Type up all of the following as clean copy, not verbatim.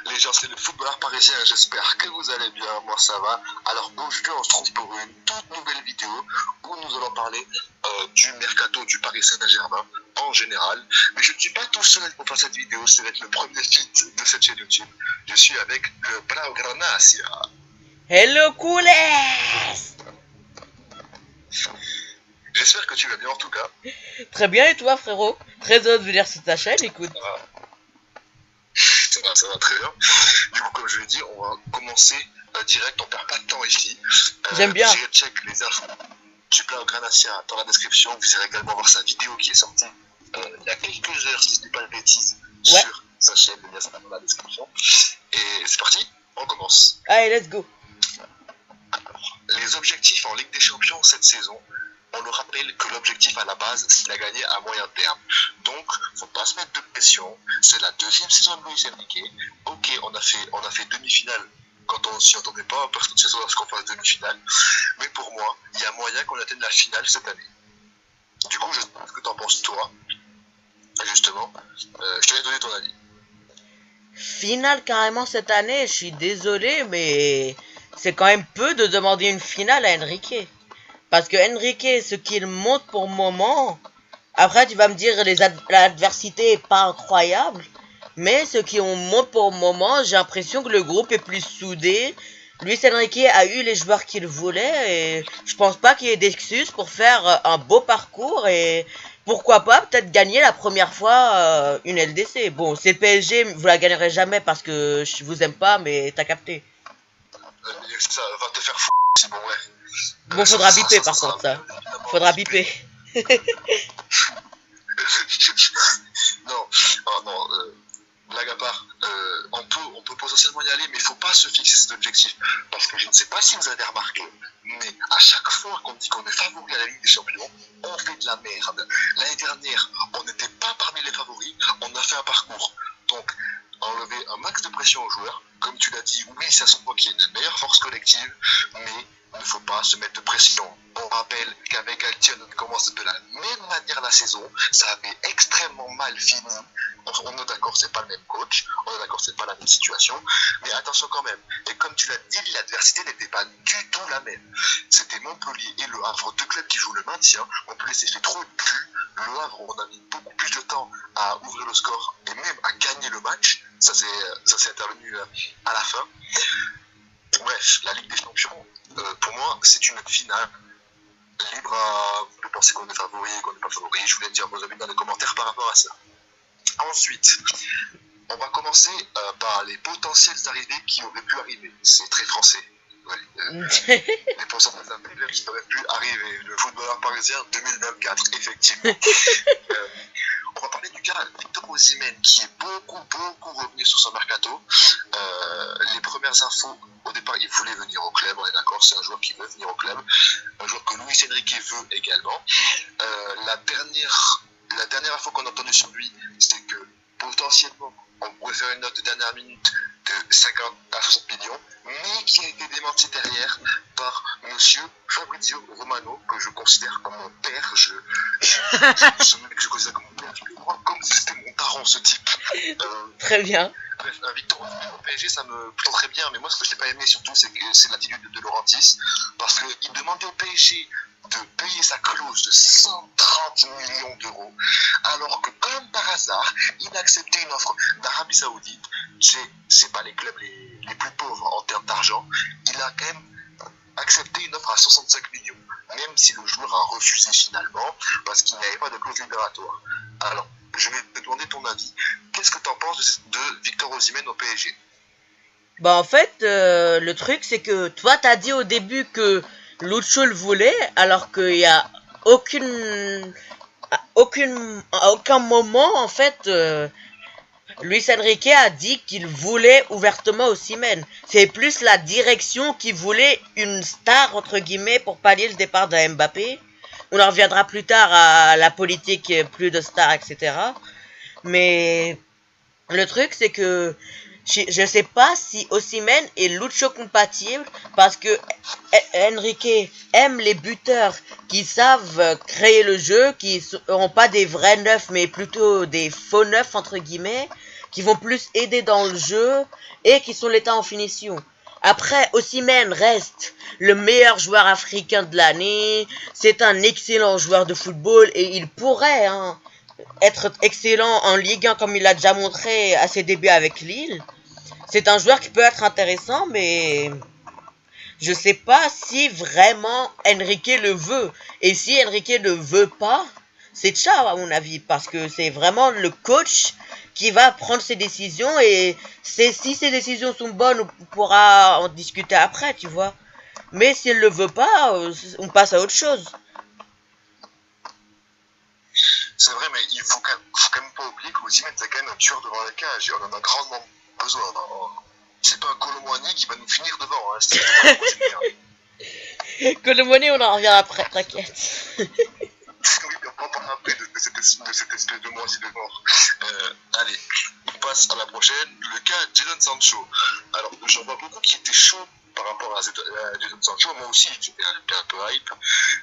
Les gens, c'est le footballeur parisien, j'espère que vous allez bien, moi ça va. Alors aujourd'hui on se trouve pour une toute nouvelle vidéo où nous allons parler du mercato du Paris Saint-Germain en général. Mais je ne suis pas tout seul pour faire cette vidéo, ça va être le premier feat de cette chaîne YouTube. Je suis avec le Blaugrana. Hello coolest. J'espère que tu vas bien en tout cas. Très bien, et toi frérot? Très heureux de venir sur ta chaîne, écoute. Ça va très bien. Du coup, comme je l'ai dit, on va commencer direct, on perd pas de temps ici. J'aime bien. Vous irez check les infos du Blaugrana dans la description. Vous irez également voir sa vidéo qui est sortie il y a quelques heures, si je ne dis pas de bêtises, sur sa chaîne. Le lien sera dans la description. Et c'est parti, on commence. Allez, let's go. Alors, les objectifs en Ligue des Champions cette saison. On nous rappelle que l'objectif à la base, c'est de gagner à moyen terme. Donc, faut pas se mettre de pression. C'est la deuxième saison de Luis Enrique. Ok, on a fait demi-finale quand on s'y entendait pas, parce que c'est sûr qu'on fasse demi-finale. Mais pour moi, il y a moyen qu'on atteigne la finale cette année. Du coup, je sais pas ce que t'en penses toi. Justement, je te laisse donner ton avis. Finale carrément cette année, je suis désolé, mais c'est quand même peu de demander une finale à Enrique. Parce que Enrique, ce qu'il montre pour le moment, après tu vas me dire l'adversité est pas incroyable, mais ce qu'il montre pour le moment, j'ai l'impression que le groupe est plus soudé. Luis Enrique a eu les joueurs qu'il voulait et je pense pas qu'il y ait d'excuses pour faire un beau parcours et pourquoi pas peut-être gagner la première fois une LDC. Bon, c'est PSG, vous la gagnerez jamais parce que je vous aime pas, mais t'as capté. Ça va te faire c'est bon, ouais. Bon, faudra biper par contre ça. Faudra biper. Non, oh, non, blague à part, on peut potentiellement y aller, mais il faut pas se fixer cet objectif. Parce que je ne sais pas si vous avez remarqué, mais à chaque fois qu'on dit qu'on est favori à la Ligue des Champions, on fait de la merde. L'année dernière, on n'était pas parmi les favoris, on a fait un parcours. Donc, enlever un max de pression aux joueurs. Comme tu l'as dit, oui, ça se voit qu'il y a une meilleure force collective, mais il ne faut pas se mettre de pression. On rappelle qu'avec Galtier, on commence de la même manière la saison. Ça avait extrêmement mal fini. On est d'accord, c'est pas le même coach. On est d'accord, c'est pas la même situation. Mais attention quand même. Et comme tu l'as dit, l'adversité n'était pas du tout la même. C'était Montpellier et Le Havre, deux clubs qui jouent le maintien. Montpellier s'est fait trop de buts. Le Havre, on a mis beaucoup plus de temps à ouvrir le score et même à gagner le match. Ça s'est intervenu à la fin. Bref, la Ligue des Champions, pour moi, c'est une finale. Libre de penser qu'on est favori, qu'on n'est pas favori. Je voulais dire vos avis dans les commentaires par rapport à ça. Ensuite, on va commencer par les potentielles arrivées qui auraient pu arriver. C'est très français. Ouais, les potentielles arrivées qui auraient pu arriver. Le footballeur parisien 2024, effectivement. On va parler du cas Victor Osimhen qui est beaucoup revenu sur son mercato. Les premières infos, au départ, il voulait venir au club, on est d'accord, c'est un joueur qui veut venir au club, un joueur que Luis Enrique veut également. La dernière info qu'on a entendue sur lui, c'est que potentiellement, on pourrait faire une note de dernière minute de 50 à 60 millions, mais qui a été démenti derrière par monsieur Fabrizio Romano, que je considère comme mon père. Ce mec que je considère comme mon père, comme si c'était mon daron, ce type. Très bien. Bref, Victor Osimhen au PSG, ça me plante très bien, mais moi ce que je n'ai pas aimé surtout, c'est l'attitude de Laurentiis, parce qu'il demandait au PSG de payer sa clause de 130 millions d'euros, alors que comme par hasard, il a accepté une offre d'Arabie Saoudite. C'est pas les clubs les plus pauvres en termes d'argent. Il a quand même accepté une offre à 65 millions, même si le joueur a refusé finalement, parce qu'il n'y avait pas de clause libératoire. Alors, je vais te demander ton avis. Qu'est-ce que tu en penses de Victor Osimhen au PSG? Bah en fait, le truc c'est que toi t'as dit au début que Lucho le voulait, alors qu'il y a à aucun moment en fait, Luis Enrique a dit qu'il voulait ouvertement Osimhen. C'est plus la direction qui voulait une star entre guillemets pour pallier le départ de Mbappé. On en reviendra plus tard à la politique, plus de stars, etc. Mais le truc c'est que je sais pas si Osimhen est Lucho compatible parce que Enrique aime les buteurs qui savent créer le jeu, qui n'ont pas des vrais neufs mais plutôt des faux neufs entre guillemets, qui vont plus aider dans le jeu et qui sont l'état en finition. Après, Osimhen reste le meilleur joueur africain de l'année. C'est un excellent joueur de football et il pourrait être excellent en Ligue 1 comme il l'a déjà montré à ses débuts avec Lille. C'est un joueur qui peut être intéressant, mais je sais pas si vraiment Enrique le veut. Et si Enrique ne veut pas, c'est ciao à mon avis, parce que c'est vraiment le coach qui va prendre ses décisions, et si ses décisions sont bonnes, on pourra en discuter après, tu vois. Mais s'il le veut pas, on passe à autre chose. C'est vrai, mais il faut quand même pas oublier qu'Osimhen, c'est quand même un tueur devant la cage, et on en a grandement besoin. C'est pas un Colomboigny qui va nous finir devant, hein. C'est Colomboigny, on en revient après, t'inquiète. Oui, on va parler après de cette espèce de moisi de mort. Allez, on passe à la prochaine. Le cas Jadon Sancho. Alors, j'en vois beaucoup qui étaient chauds par rapport à Jadon Sancho. Moi aussi, j'étais un peu hype.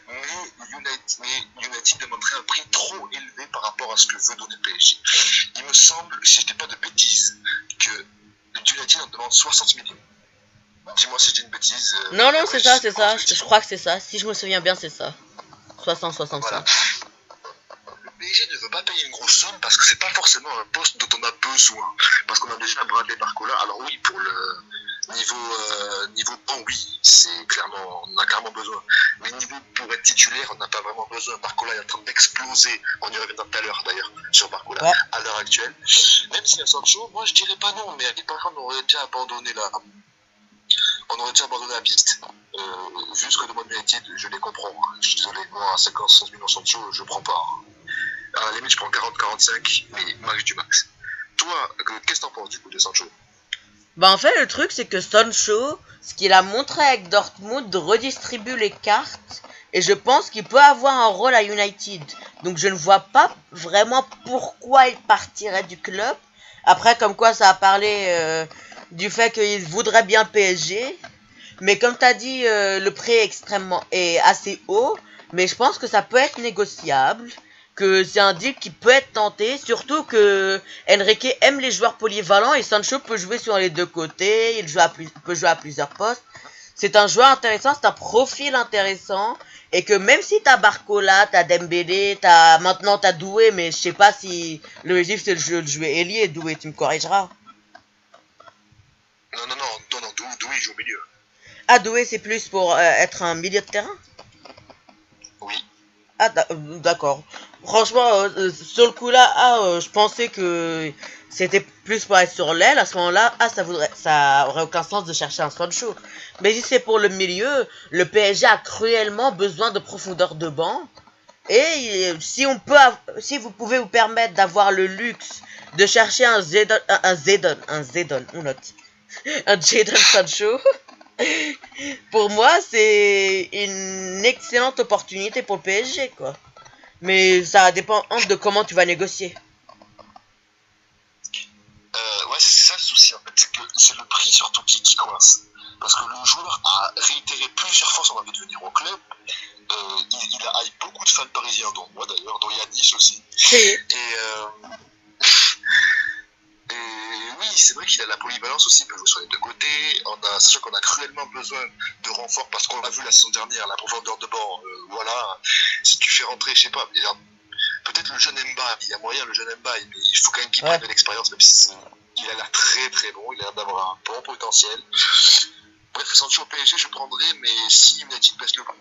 Mais United demanderait un prix trop élevé par rapport à ce que veut donner le PSG. Il me semble, si je dis pas de bêtises, que United en demande 60 millions. Dis-moi si je dis une bêtise. Non, c'est ça. Je crois que c'est ça. Si je me souviens bien, c'est ça. 60-65. Voilà. Le PSG ne veut pas payer une grosse somme parce que c'est pas forcément un poste dont on a besoin. Parce qu'on a déjà Bradley Barcola. Alors oui, pour le niveau bon, oui, on a clairement besoin. Mais niveau pour être titulaire, on n'a pas vraiment besoin. Barcola est en train d'exploser. On y reviendra tout à l'heure d'ailleurs sur Barcola à l'heure actuelle. Même si à Sancho, moi je dirais pas non, mais à par contre on aurait déjà abandonné la piste. Vu ce que demande United, je les comprends. Je suis désolé, moi à 50-60 millions Sancho, je prends pas. À la limite, je prends 40-45, mais max du max. Toi, qu'est-ce que t'en penses du coup de Sancho? En fait, le truc, c'est que Sancho, ce qu'il a montré avec Dortmund, redistribue les cartes, et je pense qu'il peut avoir un rôle à United. Donc je ne vois pas vraiment pourquoi il partirait du club. Après, comme quoi ça a parlé du fait qu'il voudrait bien le PSG. Mais comme tu as dit, le prix est assez haut. Mais je pense que ça peut être négociable. Que c'est un deal qui peut être tenté. Surtout que Enrique aime les joueurs polyvalents. Et Sancho peut jouer sur les deux côtés. Il peut jouer à plusieurs postes. C'est un joueur intéressant. C'est un profil intéressant. Et que même si t'as Barcola, t'as Dembélé, maintenant t'as Doué. Mais je sais pas si l'objectif c'est de jouer ailier. Doué, tu me corrigeras. Non, Doué joue au milieu. Ah, Doué, c'est plus pour être un milieu de terrain? Oui. Ah, d'accord. Franchement, sur le coup là, je pensais que c'était plus pour être sur l'aile. À ce moment-là, ça aurait aucun sens de chercher un Sancho. Mais si c'est pour le milieu, le PSG a cruellement besoin de profondeur de banc. Et si vous pouvez vous permettre d'avoir le luxe de chercher un Jadon Sancho, pour moi, c'est une excellente opportunité pour le PSG, quoi. Mais ça dépend de comment tu vas négocier. Ouais, c'est ça le souci, en fait. C'est que c'est le prix surtout qui coince. Parce que le joueur a réitéré plusieurs fois son envie de venir au club. Il a beaucoup de fans parisiens, dont moi d'ailleurs, dont Yanis aussi. Et oui, c'est vrai qu'il a la polyvalence aussi, il peut jouer sur les deux côtés. Sachant qu'on a cruellement besoin de renfort parce qu'on l'a vu la saison dernière, la profondeur de banc. Voilà, si tu fais rentrer, je sais pas, peut-être le jeune Mbaye, il y a moyen le jeune Mbaye, mais il faut quand même qu'il prenne de l'expérience, même si il a l'air très très bon, il a l'air d'avoir un bon potentiel. Bref, Sancho au PSG, je prendrais, mais si United baisse le prix.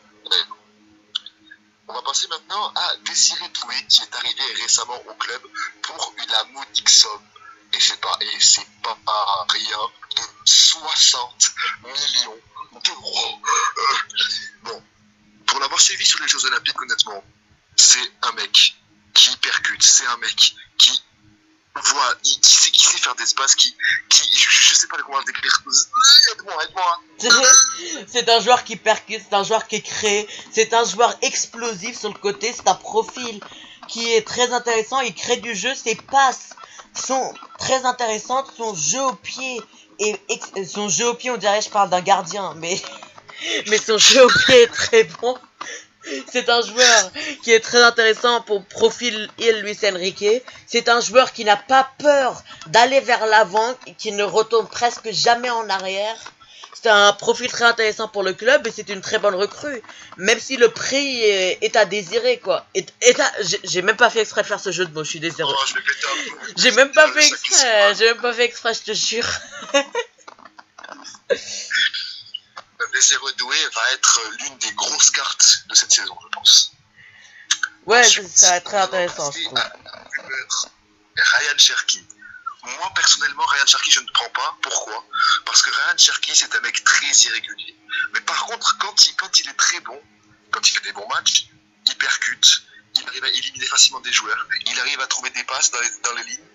On va passer maintenant à Désiré Doué, qui est arrivé récemment au club pour la modique somme. Et c'est pas rien, de 60 millions d'euros. Bon, pour l'avoir suivi sur les Jeux Olympiques, honnêtement, c'est un mec qui percute, c'est un mec qui voit, qui sait faire des espaces, je sais pas comment le décrire. Aide-moi. C'est un joueur qui percute, c'est un joueur qui crée, c'est un joueur explosif sur le côté, c'est un profil qui est très intéressant, il crée du jeu, ses passes sont très intéressantes, son jeu au pied, on dirait je parle d'un gardien, mais son jeu au pied est très bon. C'est un joueur qui est très intéressant pour profil Luis Enrique. C'est un joueur qui n'a pas peur d'aller vers l'avant, qui ne retourne presque jamais en arrière. C'est un profil très intéressant pour le club et c'est une très bonne recrue. Même si le prix est à désirer, quoi. J'ai même pas fait exprès de faire ce jeu de mots, je suis désolé. Oh, je vais péter un plomb. J'ai même pas fait exprès, je te jure. Désiré Doué va être l'une des grosses cartes de cette saison, je pense. Ouais, Ensuite, ça va être très intéressant, je on trouve. va passer à la rumeur Ryan Cherki. Moi, personnellement, Ryan Cherki, je ne prends pas. Pourquoi? Parce que Ryan Cherki, c'est un mec très irrégulier. Mais par contre, quand il est très bon, quand il fait des bons matchs, il percute, il arrive à éliminer facilement des joueurs, il arrive à trouver des passes dans les lignes.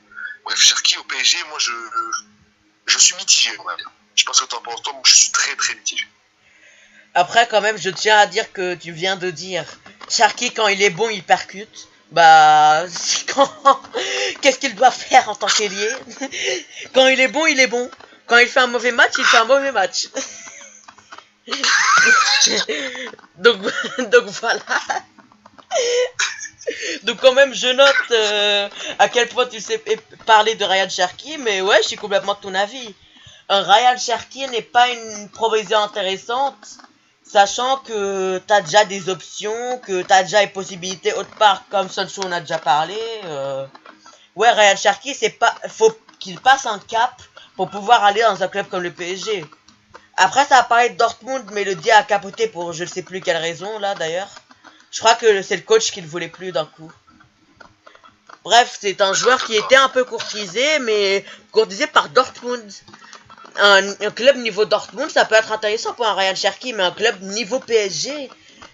Bref, Cherki au PSG, moi, je suis mitigé, on va dire. Je sais pas ce que t'en penses, toi, moi, je suis très très mitigé. Après, quand même, je tiens à dire que tu viens de dire Cherki, quand il est bon, il percute. Bah, qu'est-ce qu'il doit faire en tant qu'ailier? Quand il est bon, il est bon. Quand il fait un mauvais match, il fait un mauvais match. donc voilà. Donc quand même, je note à quel point tu sais parler de Ryan Cherki, mais ouais, je suis complètement de ton avis. Un Ryan Cherki n'est pas une provision intéressante, sachant que t'as déjà des options, que t'as déjà les possibilités autre part, comme Sancho on a déjà parlé. Ouais, Ryan Cherki, c'est pas, faut qu'il passe un cap pour pouvoir aller dans un club comme le PSG. Après, ça a parlé de Dortmund, mais le dia a capoté pour je ne sais plus quelle raison, là, d'ailleurs. Je crois que c'est le coach qui ne voulait plus d'un coup. Bref, c'est un joueur qui était un peu courtisé, mais courtisé par Dortmund. Un club niveau Dortmund, ça peut être intéressant pour un Ryan Cherki, mais un club niveau PSG,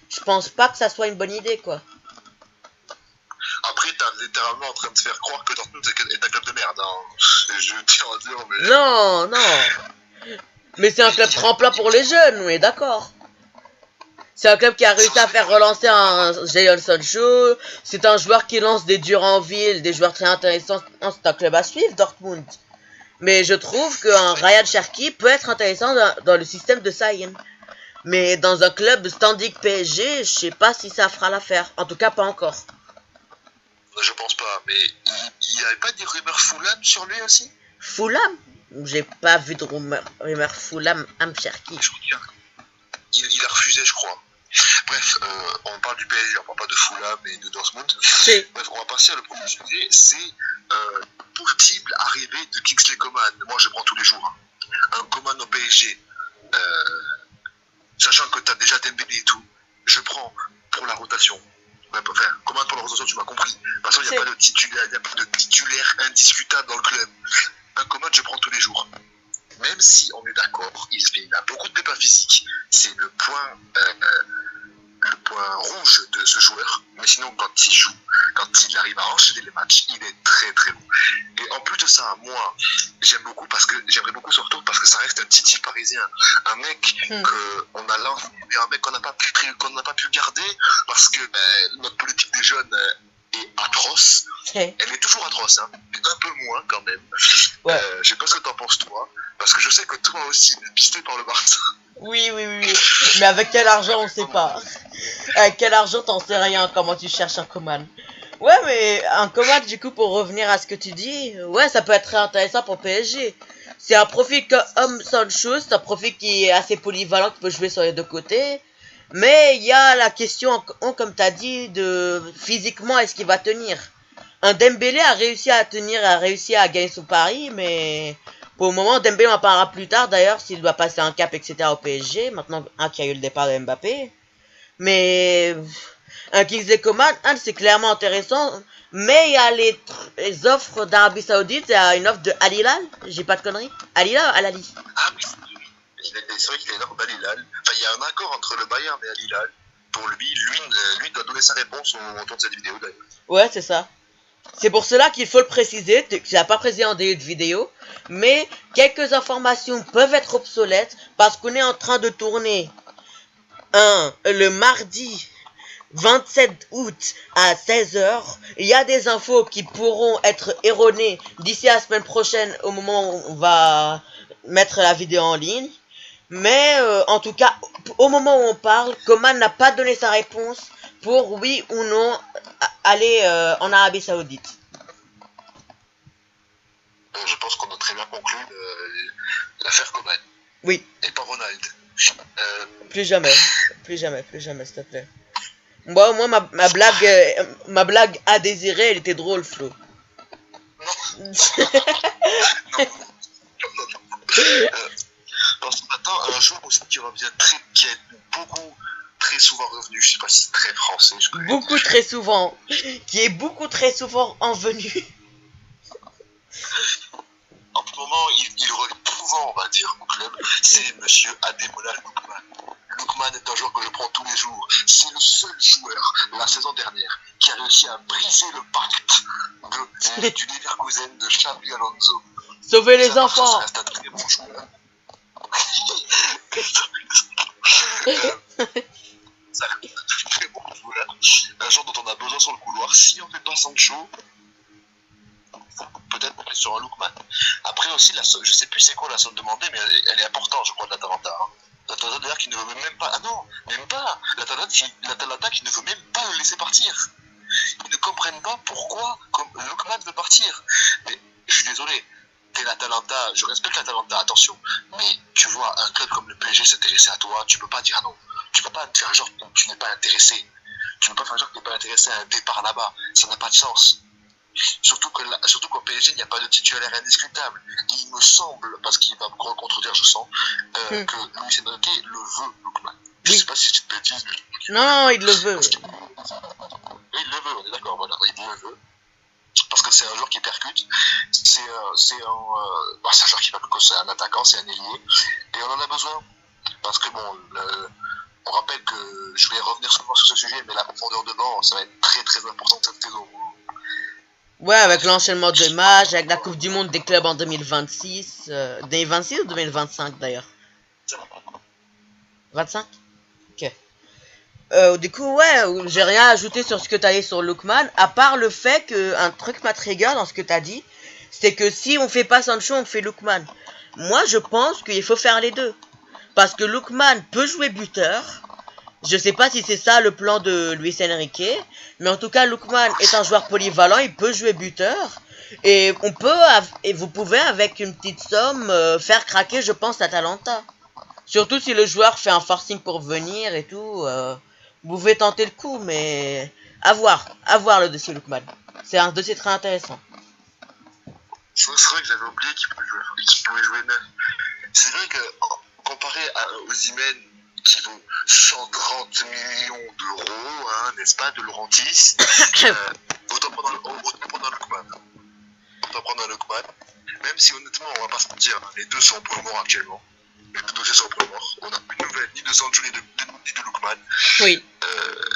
je pense pas que ça soit une bonne idée, quoi. Après, t'es littéralement en train de faire croire que Dortmund est un club de merde. Hein. Je tiens à dire, mais... Non, non. Mais c'est un club tremplin pour les jeunes, oui, d'accord. C'est un club qui a réussi à faire relancer un Jadon Sancho. C'est un joueur qui lance des Duranville, des joueurs très intéressants. C'est un club à suivre, Dortmund. Mais je trouve qu'un Ryan Cherki peut être intéressant dans le système de Saïn. Mais dans un club standing PSG, je sais pas si ça fera l'affaire. En tout cas, pas encore. Je pense pas, mais il n'y avait pas des rumeurs Fulham sur lui aussi? Fulham? J'ai pas vu de rumeur Fulham Cherki. Il a refusé, je crois. Bref, on parle du PSG, on parle pas de Fulham et de Dortmund. Bref, on va passer à le premier sujet, c'est possible arrivée de Kingsley Coman. Moi, je prends tous les jours. Hein. Un Coman au PSG, sachant que tu as déjà Dembélé et tout, je prends pour la rotation. Enfin, Coman pour la rotation, tu m'as compris. Parce qu'il n'y a pas de titulaire indiscutable dans le club. Un Coman, je prends tous les jours. Même si on est d'accord, il a beaucoup de pépins physiques, c'est le point rouge de ce joueur. Mais sinon, quand il joue, quand il arrive à enchaîner les matchs, il est très très bon. Et en plus de ça, moi, j'aimerais beaucoup ce retour parce que ça reste un titi parisien, un mec qu'on a lancé, mais un mec qu'on n'a pas pu garder parce que notre politique des jeunes est atroce. Elle est toujours atroce, hein, mais un peu moins quand même. Ouais. Je sais pas ce que t'en penses toi, parce que je sais que toi aussi t'es pisté par le Barça. Oui. Mais avec quel argent, on sait pas. Avec quel argent, t'en sais rien, comment tu cherches un Coman. Ouais, mais un Coman, du coup, pour revenir à ce que tu dis, ouais, ça peut être très intéressant pour PSG. C'est un profil comme Sancho, c'est un profil qui est assez polyvalent, qui peut jouer sur les deux côtés. Mais il y a la question, comme tu as dit, de physiquement, est-ce qu'il va tenir? Un Dembélé a réussi à tenir, a réussi à gagner son pari, mais pour le moment, Dembélé en parlera plus tard, d'ailleurs, s'il doit passer un cap, etc. au PSG, maintenant qu'il y a eu le départ de Mbappé. Mais un Kingsley Coman, c'est clairement intéressant, mais il y a les offres d'Arabie Saoudite, il y a une offre de Al Hilal, j'ai pas de conneries, Al Hilal ou Al Ahly? Ah oui, c'est vrai qu'il y a une offre d'Al Hilal. Enfin, il y a un accord entre le Bayern et Al Hilal. Pour lui doit donner sa réponse autour de cette vidéo d'ailleurs. Ouais, c'est ça. C'est pour cela qu'il faut le préciser, tu n'as pas précisé en début de vidéo, mais quelques informations peuvent être obsolètes parce qu'on est en train de tourner le mardi 27 août à 16h. Il y a des infos qui pourront être erronées d'ici la semaine prochaine au moment où on va mettre la vidéo en ligne. Mais en tout cas, au moment où on parle, Coman n'a pas donné sa réponse pour oui ou non aller en Arabie Saoudite. Je pense qu'on a très bien conclu l'affaire Coman. Oui. Et pas Ronald. Plus jamais, s'il te plaît. Moi, ma blague à désirer, elle était drôle, Flo. Non. Non. Parce que maintenant, un joueur aussi qui revient qui est très souvent revenu, je sais pas si c'est très français. Beaucoup très souvent, qui est beaucoup très souvent en venue. En ce moment, il revient souvent, on va dire, au club, c'est monsieur Ademola Lookman. Lookman est un joueur que je prends tous les jours. C'est le seul joueur, la saison dernière, qui a réussi à briser le pacte du Leverkusen de Xabi Alonso. Sauver les enfants. Ça reste un très bon joueur. Ça reste un très bon joueur. Un joueur dont on a besoin sur le couloir. Si on fait pas Sancho, peut-être on est sur un Lookman. Après aussi, je sais plus c'est quoi la somme demandée, mais elle est importante, je crois, de l'Atalanta. L'Atalanta d'ailleurs qui ne veut même pas. Ah non, même pas. L'Atalanta qui ne veut même pas le laisser partir. Ils ne comprennent pas pourquoi Lookman veut partir. Mais je suis désolé. T'es l'Atalanta, je respecte l'Atalanta, attention. Mais tu vois, un club comme le PSG s'intéresser à toi, tu peux pas dire non. Tu peux pas faire genre que tu n'es pas intéressé. Tu peux pas faire genre que tu n'es pas intéressé à un départ là-bas. Ça n'a pas de sens. Surtout qu'au PSG, il n'y a pas de titulaire indiscutable. Et il me semble, parce qu'il va me contredire, je sens, que Luis Enrique le veut, Lookman. Je sais pas si c'est une bêtise, mais... Non, il le veut. Il le veut, on est d'accord, voilà, il le veut. Parce que c'est un joueur qui percute, c'est un joueur qui percute, c'est un attaquant, c'est un ailier, et on en a besoin. Parce que bon, on rappelle que je vais revenir souvent sur ce sujet, mais la profondeur de banc, ça va être très très important cette saison. Ouais, avec l'enchaînement de matchs, avec la Coupe du Monde des clubs en 2026. 2026 ou 2025 d'ailleurs 25. Ok. Du coup, ouais, j'ai rien à ajouter sur ce que t'as dit sur Lookman, à part le fait que un truc m'intrigue dans ce que t'as dit, c'est que si on fait pas Sancho, on fait Lookman. Moi, je pense qu'il faut faire les deux. Parce que Lookman peut jouer buteur. Je sais pas si c'est ça le plan de Luis Enrique, mais en tout cas, Lookman est un joueur polyvalent, il peut jouer buteur. Et vous pouvez, avec une petite somme, faire craquer, je pense, l'Atalanta. Surtout si le joueur fait un forcing pour venir et tout. Vous pouvez tenter le coup, mais à voir le dossier Lookman. C'est un dossier très intéressant. C'est vrai que j'avais oublié qu'il pouvait jouer neuf. C'est vrai que comparé aux Osimhen qui vaut 130 millions d'euros, hein, n'est-ce pas, de Laurentis, autant prendre un Lookman. Autant prendre un Lookman. Même si honnêtement, on va pas se mentir, hein, les deux sont au point mort actuellement. Les deux dossiers sont au point mort. On n'a plus de nouvelles ni de Sancho ni de Lookman. Oui.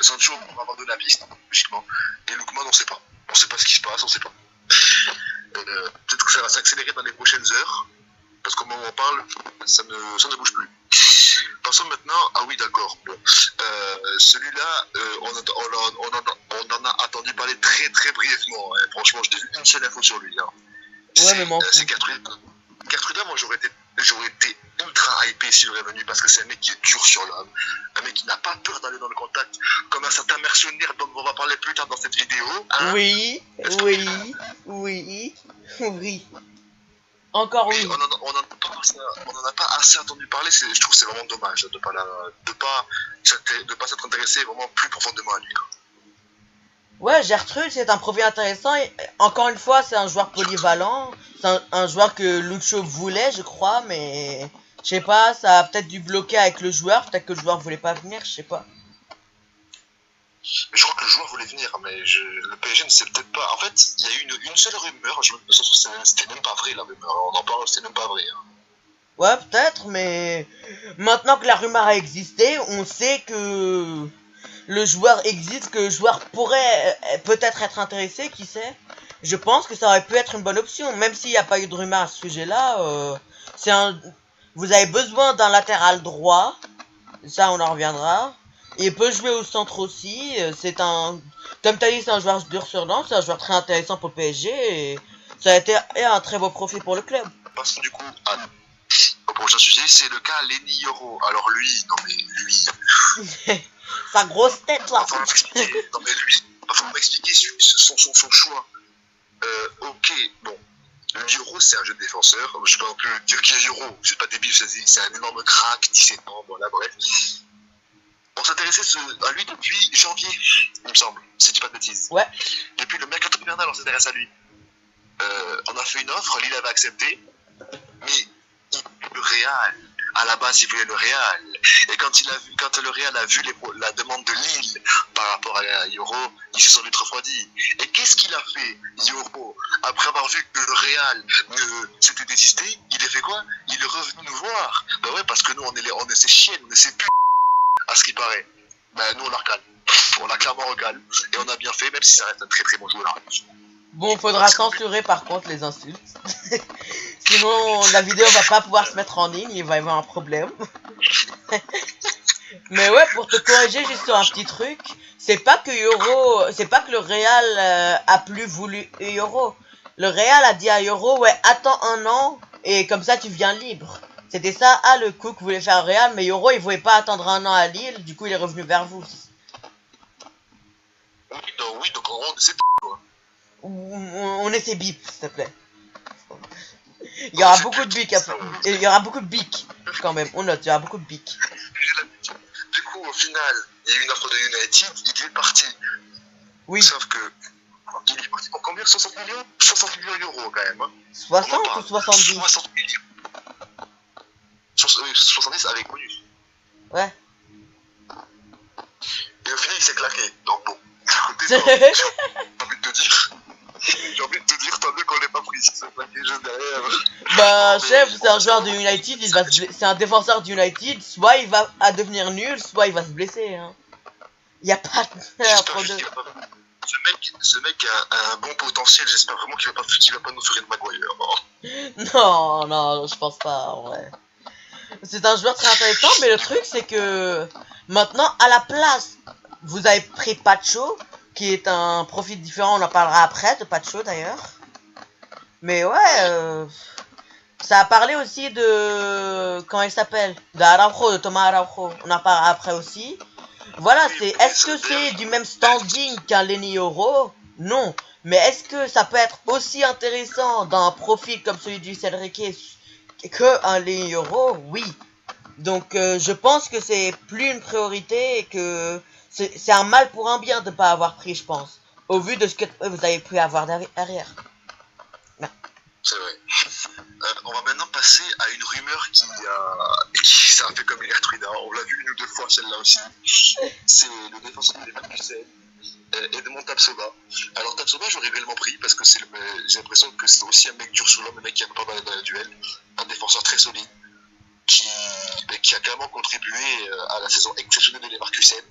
Sancho, on va abandonner la piste, logiquement. Et Lookman, on sait pas. On sait pas ce qui se passe, on sait pas. Peut-être que ça va s'accélérer dans les prochaines heures. Parce qu'au moment où on parle, ça ne bouge plus. Passons maintenant. Ah oui, d'accord. Bon. Celui-là, on en a attendu parler très très brièvement. Hein. Franchement, je n'ai vu une seule info sur lui. Hein. Ouais, mais m'en fous. C'est Gertruda, moi j'aurais été ultra hypé s'il aurait venu parce que c'est un mec qui est dur sur l'homme, un mec qui n'a pas peur d'aller dans le contact, comme un certain mercenaire dont on va parler plus tard dans cette vidéo. Hein. Oui. Encore oui. On n'en a pas assez entendu parler, je trouve que c'est vraiment dommage de pas s'être intéressé vraiment plus profondément à lui. Ouais, Gertrude, c'est un profil intéressant. Et, encore une fois, c'est un joueur polyvalent. C'est un joueur que Lucho voulait, je crois, mais je sais pas, ça a peut-être dû bloquer avec le joueur. Peut-être que le joueur voulait pas venir, je sais pas. Je crois que le joueur voulait venir, mais le PSG ne sait peut-être pas. En fait, il y a eu une seule rumeur, c'était même pas vrai la rumeur, on en parle, c'était même pas vrai. Hein. Ouais, peut-être, mais maintenant que la rumeur a existé, on sait que le joueur existe, que le joueur pourrait peut-être être intéressé, qui sait. Je pense que ça aurait pu être une bonne option, même s'il n'y a pas eu de rumeur à ce sujet-là. Vous avez besoin d'un latéral droit, ça on en reviendra. Il peut jouer au centre aussi, comme t'as dit, c'est un joueur dur sur dent, c'est un joueur très intéressant pour le PSG, et ça a été un très beau profit pour le club. Passons du coup au prochain sujet, c'est le cas Lenny Yoro. Alors lui, non mais lui, Sa grosse tête là. va m'expliquer. Non mais lui, va m'expliquer son choix. Ok, bon. Yoro, c'est un jeune défenseur. Je peux un peu dire qui est Yoro. Je suis pas débile, c'est un énorme crack, 17 ans, voilà, bref. On s'intéressait à lui depuis janvier, il me semble, si je dis pas de bêtises. Ouais. Depuis le mercato hivernal, on s'intéresse à lui. On a fait une offre, Lille avait accepté, mais le Real, à la base, il voulait le Real. Et quand le Real a vu la demande de Lille par rapport à Yoro, il s'est sans doute refroidi. Et qu'est-ce qu'il a fait, Yoro, après avoir vu que le Real s'était désisté? Il a fait quoi? Il est revenu nous voir. Ben ouais, parce que nous, on est ses chiennes, on est ses putes, à ce qui paraît. Ben nous, on la recale. On l'a clairement recale. Et on a bien fait, même si ça reste un très très bon joueur. Bon, faudra censurer par contre les insultes. Sinon, la vidéo va pas pouvoir se mettre en ligne, il va y avoir un problème. Mais ouais, pour te corriger juste sur un petit truc, c'est pas que le Real a plus voulu Yoro. Le Real a dit à Yoro, ouais, attends un an et comme ça tu viens libre. C'était ça, le coup que voulait faire Real, mais Yoro il voulait pas attendre un an à Lille, du coup il est revenu vers vous. Oui, donc en gros, c'est quoi. On essaie bip, s'il te plaît. Il y aura beaucoup de bic après. Il y aura beaucoup de bic quand même. On note, il y aura beaucoup de bic. Du coup, au final, il y a eu une offre de United, il est parti. Oui. Sauf que il est parti pour combien? 60 millions? 60 millions d'euros quand même. Hein. 60 ou 70? 60 millions. 70 avec bonus. Ouais. Et au final, il s'est claqué. Donc bon. J'ai envie de te dire. Tant mieux qu'on l'ait pas pris, c'est pas quelque chose derrière. Bah, chef, c'est un joueur de United, c'est un défenseur de United, soit il va devenir nul, soit il va se blesser. Hein. Y a pas de... Ce mec a un bon potentiel, j'espère vraiment qu'il va pas nous faire une Maguire. Non, je pense pas, en vrai. C'est un joueur très intéressant, mais le truc c'est que maintenant, à la place, vous avez pris Pacho, qui est un profil différent, on en parlera après de Pacho d'ailleurs. Mais ouais, ça a parlé aussi de... Comment il s'appelle? De Araujo, de Thomas Araujo. On en parlera après aussi. Voilà, est-ce que c'est du même standing qu'un Lenny Yoro? Non. Mais est-ce que ça peut être aussi intéressant dans un profil comme celui du Cédric que un Lenny Yoro? Oui. Donc je pense que c'est plus une priorité et que c'est un mal pour un bien de ne pas avoir pris, je pense. Au vu de ce que vous avez pu avoir derrière. C'est vrai. On va maintenant passer à une rumeur qui ça a fait comme Gertrude. On l'a vu une ou deux fois celle-là aussi. C'est le défenseur de Leverkusen, Edmond Tapsoba. Alors Tapsoba, j'aurais réellement pris parce que j'ai l'impression que c'est aussi un mec dur sur l'homme, un mec qui aime pas mal dans le duel, un défenseur très solide, qui a clairement contribué à la saison exceptionnelle de Leverkusen.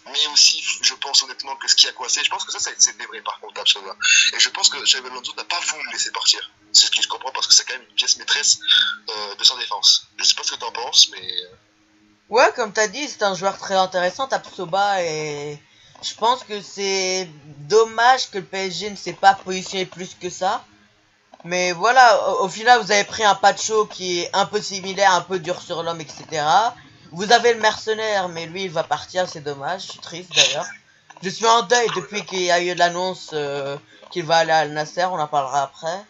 Mais aussi, je pense honnêtement que ce qui a coincé, je pense que ça c'était vrai par contre, absolument. Et je pense que Xabi Alonso n'a pas voulu le laisser partir. C'est ce que je comprends parce que c'est quand même une pièce maîtresse de sa défense. Je sais pas ce que t'en penses, mais. Ouais, comme t'as dit, c'est un joueur très intéressant, Tapsoba, et je pense que c'est dommage que le PSG ne s'est pas positionné plus que ça. Mais voilà, au final, vous avez pris un Pacho qui est un peu similaire, un peu dur sur l'homme, etc. Vous avez le mercenaire, mais lui, il va partir, c'est dommage. Je suis triste, d'ailleurs. Je suis en deuil depuis qu'il y a eu l'annonce qu'il va aller à Al Nasser, on en parlera après.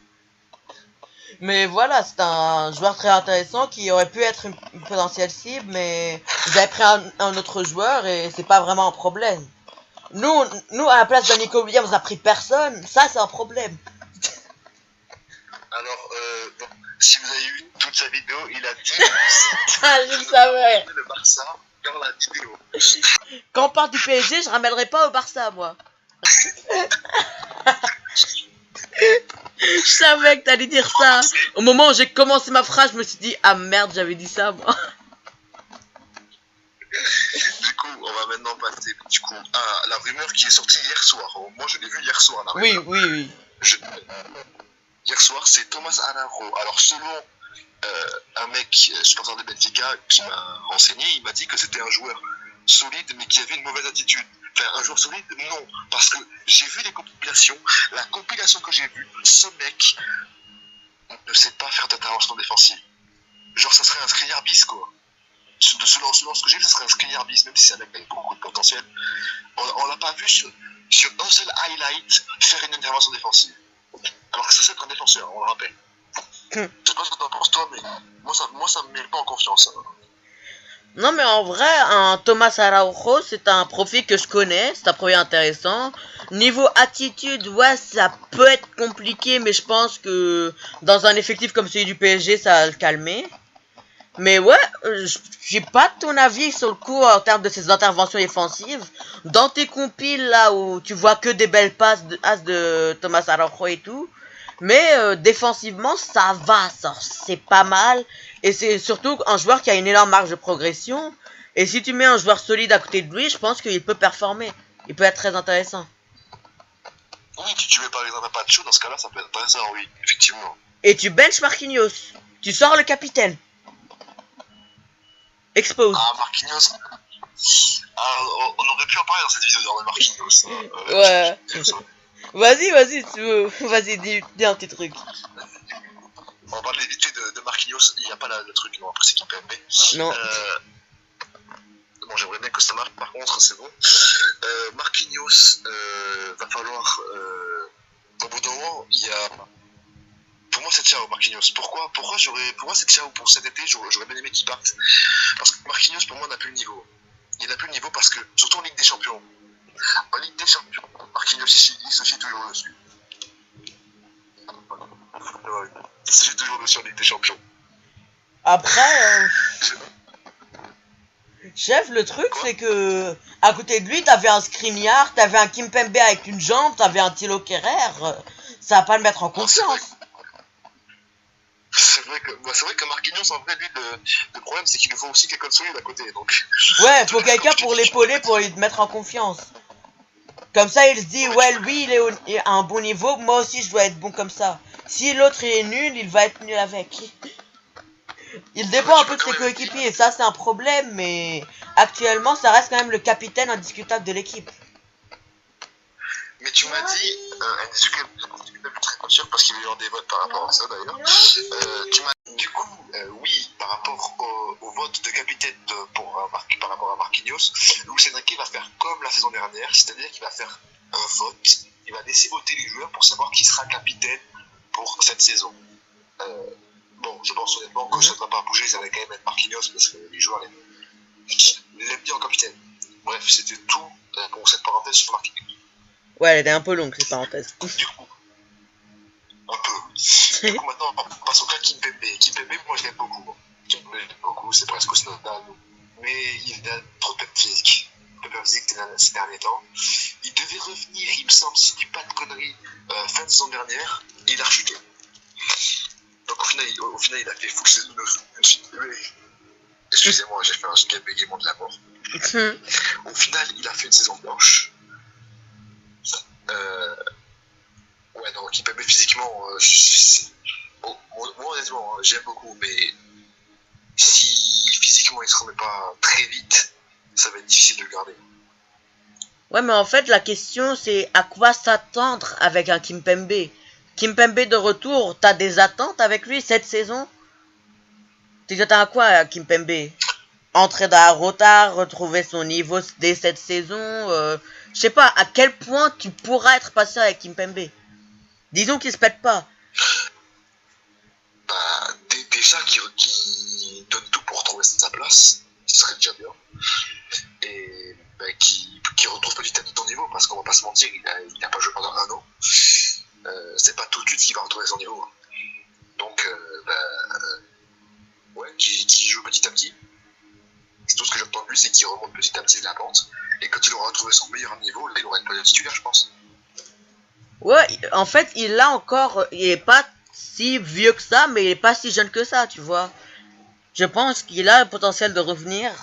Mais voilà, c'est un joueur très intéressant qui aurait pu être une potentielle cible, mais vous avez pris un autre joueur et c'est pas vraiment un problème. Nous, à la place de Nico Williams, on a pris personne, ça c'est un problème. Alors, bon, si vous avez vu toute sa vidéo, il a dit je le savais. Le Barça dans la vidéo. Quand on parle du PSG, je ramènerai pas au Barça, moi. Je savais que t'allais dire ça. Au moment où j'ai commencé ma phrase, je me suis dit, ah merde, j'avais dit ça, moi. Du coup, on va maintenant passer à la rumeur qui est sortie hier soir. Moi, je l'ai vue hier soir, la rumeur. Oui. Hier soir, c'est Thomas Araujo. Alors, selon un mec supporter de Benfica qui m'a renseigné, il m'a dit que c'était un joueur solide, mais qui avait une mauvaise attitude. Enfin, un joueur solide, non. Parce que j'ai vu les compilations. La compilation que j'ai vue, ce mec ne sait pas faire d'intervention défensive. genre ça serait un Skriniar bis quoi. Selon ce que j'ai vu, ça serait un Skriniar bis, même si c'est un mec avec beaucoup de potentiel. On l'a pas vu sur un seul highlight faire une intervention défensive. Alors que c'est ça qu'un défenseur, on le rappelle. Je sais pas ce que t'en penses toi, mais moi ça me met pas en confiance. Hein. Non, mais en vrai, un Thomas Araujo, c'est un profil que je connais, c'est un profil intéressant. Niveau attitude, ouais, ça peut être compliqué, mais je pense que dans un effectif comme celui du PSG, ça va le calmer. Mais ouais, j'ai pas ton avis sur le coup en termes de ses interventions défensives. Dans tes compiles là où tu vois que des belles passes de as de Thomas Araujo et tout, mais défensivement ça va, ça c'est pas mal. Et c'est surtout un joueur qui a une énorme marge de progression. Et si tu mets un joueur solide à côté de lui, je pense qu'il peut performer. Il peut être très intéressant. Oui, tu mets par exemple un Pacho, dans ce cas-là, ça peut être intéressant, oui, effectivement. Et tu bench Marquinhos. Tu sors le capitaine. Expose. Ah, Marquinhos. Ah, on aurait pu en parler dans cette vidéo de Marquinhos. Ouais. Vas-y, tu veux. Vas-y, dis un petit truc. On parle vite fait de Marquinhos, il n'y a pas le truc, non, après c'est Kimpembe. Non. Bon, j'aimerais bien que ça marche, par contre, c'est bon. Marquinhos, va falloir. Au bout d'un moment, il y a. Pour moi, c'est ciao, Marquinhos. Pourquoi c'est ciao pour cet été? J'aurais bien aimé qu'il parte. Parce que Marquinhos, pour moi, n'a plus le niveau. Il n'a plus le niveau parce que, surtout en Ligue des Champions. En Ligue des Champions, Marquinhos, il se chie toujours dessus. Il se chie toujours dessus en Ligue des Champions. Après, chef, le truc c'est que à côté de lui, t'avais un Skriniar, t'avais un Kimpembe avec une jambe, t'avais un Thilo Kerrer. Ça va pas le mettre en confiance. C'est vrai que Marquinhos, en vrai, lui, le problème, c'est qu'il lui faut aussi quelqu'un de solide à côté. Donc, ouais, faut quelqu'un pour l'épauler, pour lui mettre en confiance. Comme ça, il se dit, ouais, lui, il est à un bon niveau, moi aussi, je dois être bon comme ça. Si l'autre est nul, il va être nul avec. Il dépend un peu de ses coéquipiers, et ça, c'est un problème, mais actuellement, ça reste quand même le capitaine indiscutable de l'équipe. Mais tu m'as dit, indiscutable très sûr parce qu'il y a eu des votes par rapport à ça d'ailleurs. Du coup, oui, par rapport au vote de capitaine par rapport à Marquinhos, Luis Enrique va faire comme la saison dernière, c'est-à-dire qu'il va faire un vote, il va laisser voter les joueurs pour savoir qui sera capitaine pour cette saison. Bon, je pense honnêtement que ça ne va pas bouger, ça va quand même être Marquinhos parce que les joueurs l'aiment bien en capitaine. Bref, c'était tout pour cette parenthèse sur Marquinhos. Ouais, elle était un peu longue cette parenthèse. Du coup, un peu. Du coup, maintenant, on passe au cas Kimpembe. Kimpembe, moi je l'aime beaucoup. Kimpembe, j'aime beaucoup, c'est presque Snowden. Mais il a trop de perte physique. Ces derniers temps. Il devait revenir, il me semble, si je dis pas de conneries, fin de saison dernière, et il a rechuté. Donc au final, il a fait full saison de. Excusez-moi, j'ai fait un skate bégaiement de la mort. Au final, il a fait une saison blanche. Ouais, non, Kimpembe physiquement, moi honnêtement, j'aime beaucoup, mais si physiquement il se remet pas très vite, ça va être difficile de le garder. Ouais, mais en fait, la question c'est à quoi s'attendre avec un Kimpembe. Kimpembe de retour, t'as des attentes avec lui cette saison? Tu t'attends à quoi, Kimpembe? Entrer dans la rota, retrouver son niveau dès cette saison, je sais pas, à quel point tu pourras être patient avec Kimpembe. Disons qu'il se pète pas. Bah, déjà qu'il donne tout pour retrouver sa place, ce serait déjà bien. Et bah, qu'il retrouve petit à petit son niveau, parce qu'on va pas se mentir, il a pas joué pendant un an. C'est pas tout de suite qu'il va retrouver son niveau. Donc, ouais, qu'il joue petit à petit. Tout ce que j'entends de lui, c'est qu'il remonte petit à petit de la pente. Et quand il aura retrouvé son meilleur niveau, là, il aura une place de titulaire, je pense. Ouais, en fait, il est pas si vieux que ça, mais il est pas si jeune que ça, tu vois. Je pense qu'il a le potentiel de revenir.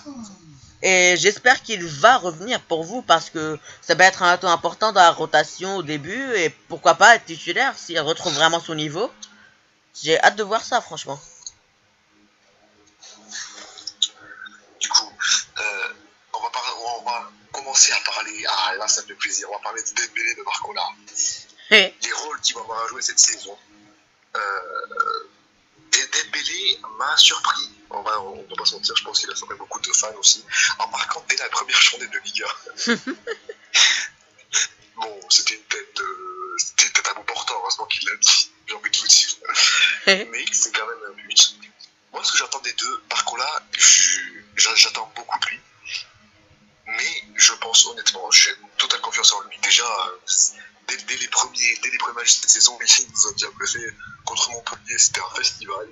Et j'espère qu'il va revenir pour vous, parce que ça va être un atout important dans la rotation au début, et pourquoi pas être titulaire s'il retrouve vraiment son niveau. J'ai hâte de voir ça, franchement. Du coup, on va commencer à parler. Ah, là, ça me fait plaisir. On va parler de Dembélé, de Barcola. Les rôles qu'il va avoir à jouer cette saison. Et Dembélé, Dembélé m'a surpris. On va pas se mentir, je pense qu'il a surpris beaucoup de fans aussi, en marquant dès la première journée de Liga. Bon, c'était une tête à bout portant, heureusement qu'il l'a mis, j'ai envie de vous dire. Mais c'est quand même un but. Moi, ce que j'attends des deux, Barcola, j'attends beaucoup de lui. Mais je pense honnêtement, j'ai totale confiance en lui. Déjà, dès les premiers matchs de cette saison, il nous a déjà bluffé contre Montpellier, c'était un festival.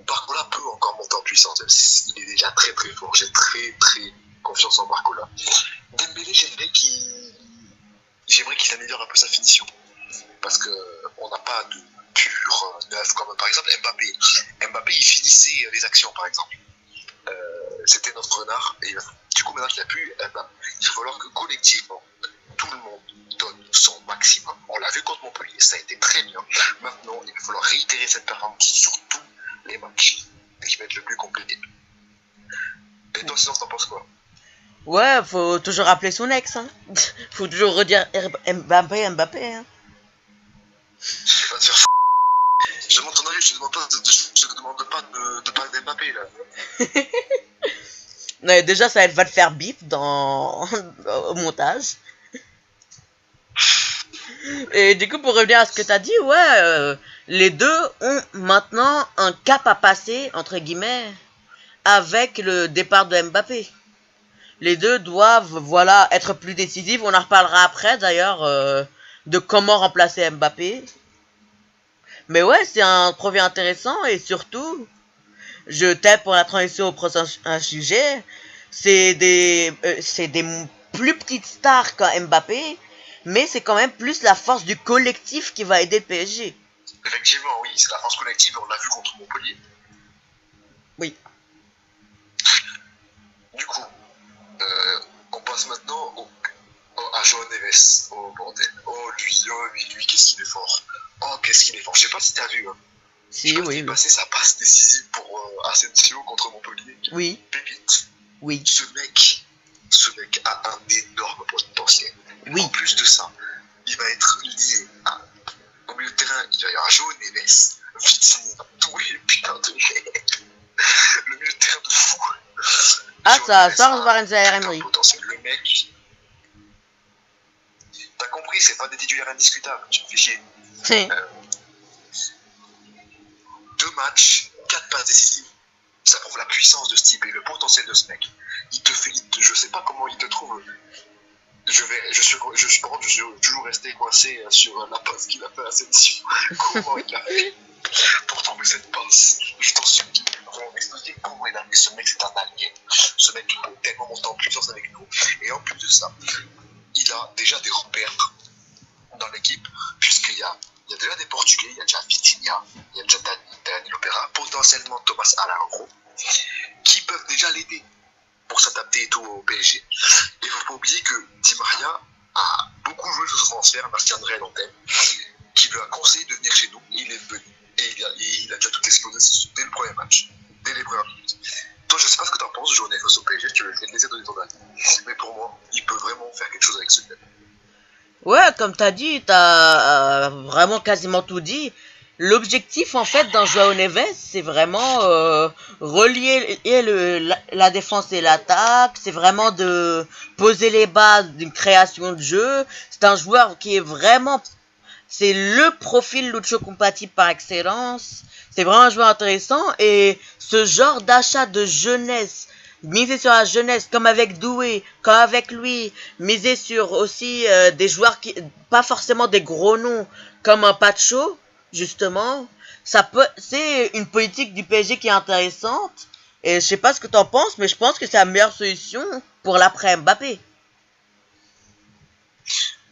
Barcola peut encore monter en puissance, même s'il est déjà très très fort. J'ai très très confiance en Barcola. Dembélé, j'aimerais qu'il améliore un peu sa finition. Parce qu'on n'a pas de pur neuf, comme par exemple Mbappé. Mbappé, il finissait les actions, par exemple. C'était notre renard. Et du coup, maintenant qu'il n'y a plus, il va falloir que collectivement, tout le monde donne son maximum. On l'a vu contre Montpellier, ça a été très bien. Maintenant, il va falloir réitérer cette performance sur tous les matchs, qui va être le plus compliqué. Et toi, sinon, t'en penses quoi? Ouais, faut toujours rappeler son ex, hein. Faut toujours redire Mbappé, hein. Je vais pas te faire je demande ton avis, je te demande pas de parler d'Mbappé, là. Ouais, déjà, ça va te faire bip au montage. Et du coup, pour revenir à ce que t'as dit, ouais, les deux ont maintenant un cap à passer, entre guillemets, avec le départ de Mbappé. Les deux doivent, voilà, être plus décisifs. On en reparlera après, d'ailleurs, de comment remplacer Mbappé. Mais ouais, c'est un projet intéressant et surtout, je t'aide pour la transition au prochain sujet. C'est des plus petites stars qu'un Mbappé, mais c'est quand même plus la force du collectif qui va aider le PSG. Effectivement, oui, c'est la force collective, on l'a vu contre Montpellier. Oui. Du coup, on passe maintenant à João Neves. Oh bordel. Oh lui, qu'est-ce qu'il est fort. Oh, qu'est-ce qu'il est fort. Je sais pas si t'as vu, hein. Si, oui. Il passé sa passe décisive pour Asensio contre Montpellier. Oui. Pépite. Oui. Ce mec a un énorme potentiel. Oui. En plus de ça, il va être lié au milieu de terrain. Il va y avoir João Neves, Vitinha, Doué, putain de mec. Le milieu de terrain de fou. Ah, ça sort par Emery. Le mec, t'as compris, c'est pas des titulaires indiscutables. Tu me fais chier. 2 matchs, 4 passes décisives. Ça prouve la puissance de ce type et le potentiel de ce mec. Je sais pas comment il te trouve. Je suis toujours resté coincé sur la passe qu'il a fait à Asensio. Comment il a fait pour trouver cette passe? Je t'en supplie, on va m'expliquer comment il a fait. Ce mec, c'est un alien. Ce mec, il peut tellement monter en puissance avec nous. Et en plus de ça, il a déjà des repères dans l'équipe, puisqu'il y a déjà des Portugais, il y a déjà Vitinha, il y a déjà Dani Lopera, potentiellement Thomas Alaro, qui peuvent déjà l'aider pour s'adapter et tout au PSG. Et il ne faut pas oublier que Di Maria a beaucoup joué sur ce transfert, merci André Lantin, qui lui a conseillé de venir chez nous, il est venu. Et il a déjà tout explosé dès le premier match, dès les premières minutes. Toi, je ne sais pas ce que tu en penses, João Neves au PSG, je vais te laisser donner ton avis. Mais pour moi, il peut vraiment faire quelque chose avec ce gars. Ouais, comme t'as dit, t'as vraiment quasiment tout dit. L'objectif, en fait, dans João Neves, c'est vraiment relier la défense et l'attaque. C'est vraiment de poser les bases d'une création de jeu. C'est un joueur qui est vraiment... C'est le profil Lucho compatible par excellence. C'est vraiment un joueur intéressant. Et ce genre d'achat de jeunesse, miser sur la jeunesse, comme avec Doué, comme avec lui, miser sur aussi des joueurs qui, pas forcément des gros noms, comme un Pacho, justement, c'est une politique du PSG qui est intéressante. Et je sais pas ce que t'en penses, mais je pense que c'est la meilleure solution pour l'après Mbappé.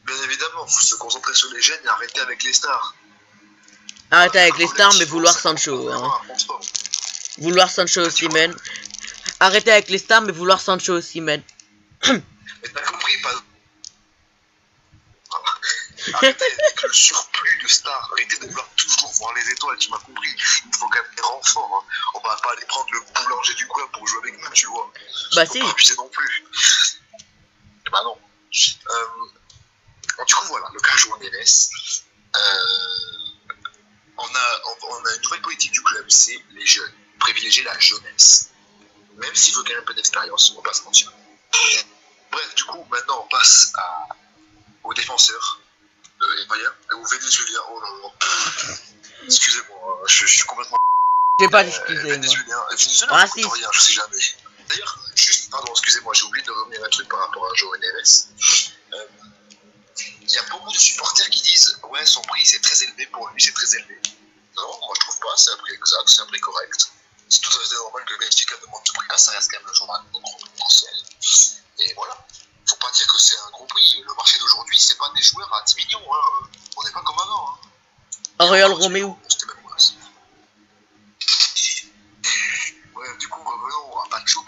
Bien évidemment, il faut se concentrer sur les jeunes et arrêter avec les stars. Arrêter avec les stars, mais vouloir Sancho. Hein. Vouloir Sancho aussi, man. Arrêtez avec les stars, mais vouloir Sancho aussi, man. Mais t'as compris, pas... Arrêtez avec le surplus de stars. Arrêtez de vouloir toujours voir les étoiles, tu m'as compris. Il faut quand même des renforts. Hein. On va pas aller prendre le boulanger du coin pour jouer avec nous, tu vois. Bah faut si. Pas abuser non plus. Bah non. Du coup, voilà, le cas João Neves. on a une nouvelle politique du club, c'est les jeunes. Privilégier la jeunesse. Même s'il faut gagner un peu d'expérience, on va pas se mentir. Bref, du coup, maintenant on passe aux défenseurs. Et au Vénézuélien. Oh là là. Excusez-moi, je suis complètement. J'ai pas d'excuser. Vénézuélien, raciste. rien, je sais jamais. D'ailleurs, juste, pardon, excusez-moi, j'ai oublié de revenir à un truc par rapport à Joe Neves. Il y a beaucoup de supporters qui disent ouais, son prix c'est très élevé, pour lui c'est très élevé. Non, moi je trouve pas, c'est un prix exact, c'est un prix correct. C'est tout à fait normal que Benfica demande ce prix-là, ça reste quand même un journal de gros potentiel. Et voilà, faut pas dire que c'est un gros prix. Le marché d'aujourd'hui, c'est pas des joueurs à 10 millions, hein. On n'est pas comme avant. Hein. Oriol Romeo. C'était même moins. Ouais, du coup, revenons à Pacho,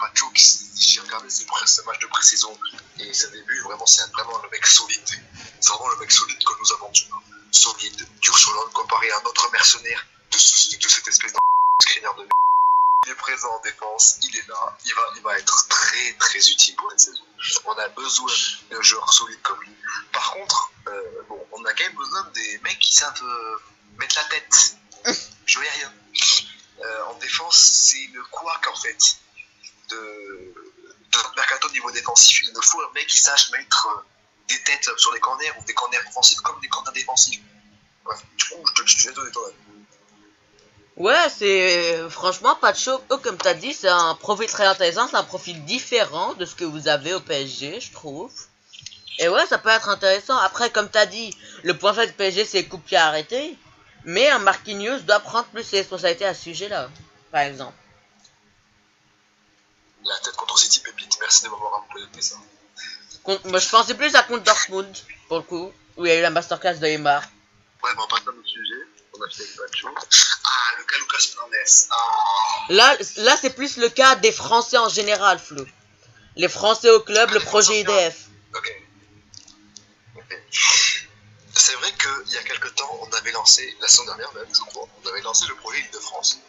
j'ai regardé ses matchs de pré-saison et ses débuts, vraiment, c'est vraiment le mec solide. C'est vraiment le mec solide que nous avons tué. Solide, dur sur l'homme, comparé à un autre mercenaire de cette espèce de screener de merde. Il est présent en défense, il est là, il va être très très utile pour cette saison. On a besoin d'un joueur solide comme lui. Par contre, bon, on a quand même besoin des mecs qui savent mettre la tête. Je vois rien. En défense, c'est le couac en fait de notre mercato au niveau défensif. Il nous faut un mec qui sache mettre des têtes sur des corners ou des corners offensifs comme des corners défensifs. Ouais. Du coup, je te donner ton avis. Ouais, c'est franchement Pacho, comme t'as dit, c'est un profil très intéressant, c'est un profil différent de ce que vous avez au PSG, je trouve. Et ouais, ça peut être intéressant. Après, comme t'as dit, le point faible du PSG, c'est les coups de pied arrêtés. Mais un Marquinhos doit prendre plus ses responsabilités à ce sujet-là, par exemple. La tête contre City pépite, merci de m'avoir rappelé ça. Moi, je pensais plus à contre Dortmund, pour le coup, où il y a eu la masterclass de Neymar. Ouais, mais on passe à notre sujet. On a fait pas de choses. Ah, le cas Lucas Fernandez. Ah. Là c'est plus le cas des Français en général, Flo. Les Français au club, le projet IDF. Ok. C'est vrai qu'il y a quelques temps, on avait lancé, la semaine dernière même, je crois, on avait lancé le projet Île-de-France,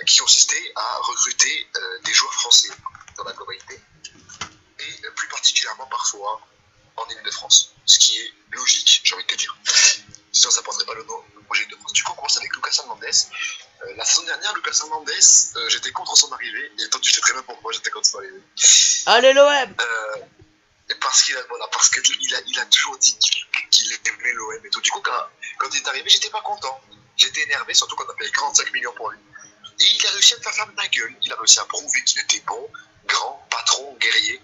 qui consistait à recruter des joueurs français dans la globalité, et plus particulièrement parfois en Île-de-France, ce qui est logique, j'ai envie de te dire. Sinon, ça ne porterait pas le nom du projet Île-de-France. Du coup, on commence avec Lucas Hernandez. La saison dernière, Lucas Hernandez, j'étais contre son arrivée, et toi, tu sais très bien pourquoi j'étais contre son arrivée. Allez, l'OM! Parce qu'il a toujours dit qu'il aimait l'OM et tout. Du coup, quand il est arrivé, j'étais pas content. J'étais énervé, surtout quand on a payé 45 millions pour lui. Et il a réussi à me faire fermer la gueule. Il a réussi à prouver qu'il était bon, grand, patron, guerrier.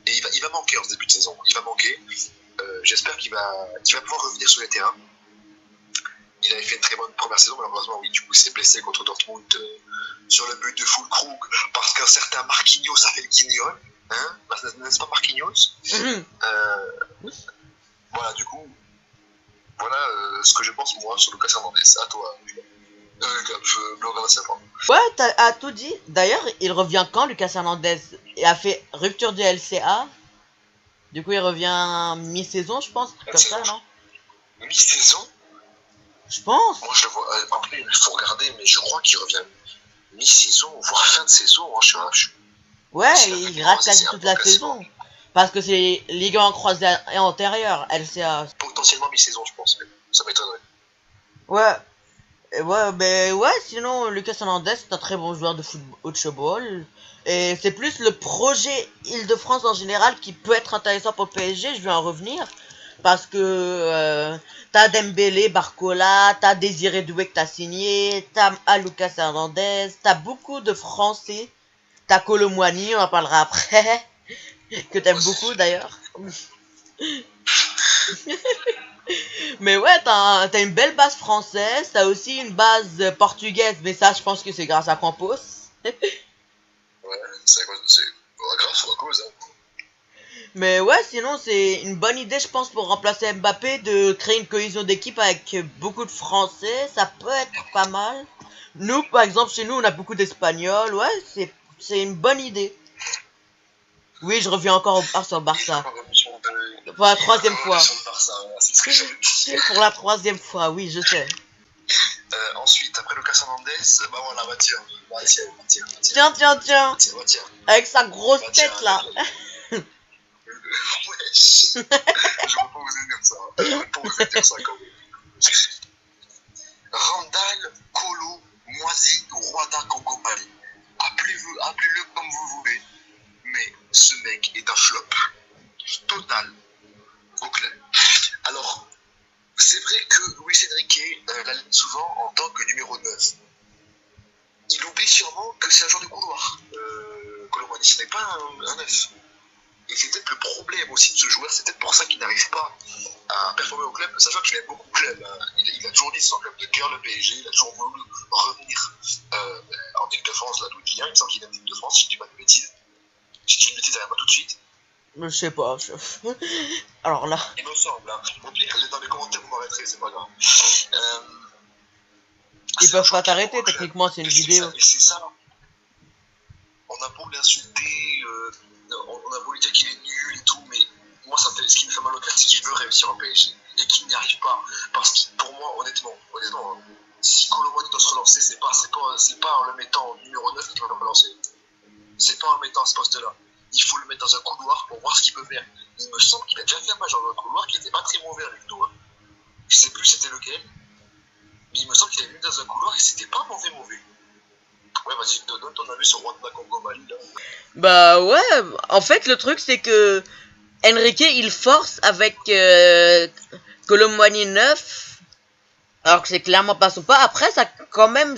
Et il va manquer en ce début de saison. Il va manquer. J'espère qu'il va pouvoir revenir sur les terrains. Il avait fait une très bonne première saison, malheureusement, oui, du coup, il s'est blessé contre Dortmund sur le but de Füllkrug parce qu'un certain Marquinhos a fait le guignol. Hein, n'est-ce pas Marquinhos? Voilà, du coup, voilà ce que je pense moi sur Lucas Hernandez. À toi, Ouais, t'as tout dit. D'ailleurs, il revient quand, Lucas Hernandez? Il a fait rupture du LCA. Du coup, il revient mi-saison, je pense, comme ça, non? Mi-saison? Je pense. Moi, je le vois. Après, il faut regarder, mais je crois qu'il revient mi-saison, voire fin de saison. Hein, ouais, il rate quasi toute la saison. Parce que c'est Ligue 1 croisé antérieure, LCA. Potentiellement mi-saison, je pense, mais ça m'étonnerait. Ouais. Ouais, sinon, Lucas Hernandez, c'est un très bon joueur de football. Et c'est plus le projet Île-de-France en général qui peut être intéressant pour le PSG, je vais en revenir. Parce que t'as Dembélé, Barcola, t'as Désiré Doué que t'as signé, t'as Lucas Hernandez, t'as beaucoup de Français. T'as Colomwani, on en parlera après, que t'aimes beaucoup d'ailleurs. Mais ouais, t'as une belle base française, t'as aussi une base portugaise, mais ça je pense que c'est grâce à Campos. Ouais, c'est grâce ou à cause. Hein. Mais ouais, sinon c'est une bonne idée je pense pour remplacer Mbappé de créer une cohésion d'équipe avec beaucoup de Français, ça peut être pas mal. Nous par exemple chez nous on a beaucoup d'Espagnols, ouais c'est une bonne idée. Oui, je reviens encore sur Barça. Pour la troisième fois. Pour la troisième fois, oui, je sais. Ensuite, après Lucas Hernandez, bah voilà, bah tiens. Tiens. Avec sa grosse tête là. Wesh. Je peux pas oser dire ça. Je peux pas oser dire ça quand même. Randall Kolo Moisi Rwanda Congo Mali. Appelez-le comme vous voulez, mais ce mec est un flop total au club. Alors, c'est vrai que Luis Enrique l'aligne souvent en tant que numéro 9. Il oublie sûrement que c'est un joueur de couloir. Kolo Moisi, ce n'est pas un 9. Et c'est peut-être le problème aussi de ce joueur, c'est peut-être pour ça qu'il n'arrive pas à performer au club, sachant qu'il aime beaucoup le club. Il a toujours dit son club de cœur, le PSG, il a toujours voulu revenir en équipe de France, là d'où il vient. Il me semble qu'il est en équipe de France, si je dis pas de bêtises. Si je dis une bêtise, arrête-moi tout de suite. Je sais pas. Alors là. Il me semble, hein. Au pire, dans les commentaires, vous m'arrêterez, c'est pas grave. Ils peuvent pas t'arrêter, techniquement, c'est une vidéo. Mais c'est ça. On a beau l'insulter, on a beau lui dire qu'il est nul et tout, mais moi, ce qui me fait mal au cœur, c'est qu'il veut réussir au PSG et qu'il n'y arrive pas. Parce que pour moi, honnêtement, si Kolo Muani doit se relancer, c'est pas en le mettant en numéro 9 qu'il va le relancer. C'est pas en le mettant à ce poste-là. Il faut le mettre dans un couloir pour voir ce qu'il peut faire. Il me semble qu'il a déjà fait un match dans un couloir qui était pas très mauvais avec nous. Je sais plus c'était lequel, mais il me semble qu'il est venu dans un couloir et c'était pas mauvais. Ouais, vas-y, donne ton avis sur Rwanda Congo Mali là. Bah ouais, en fait le truc c'est que Enrique il force avec Kolo Muani 9, alors que c'est clairement pas son pas. Après ça quand même,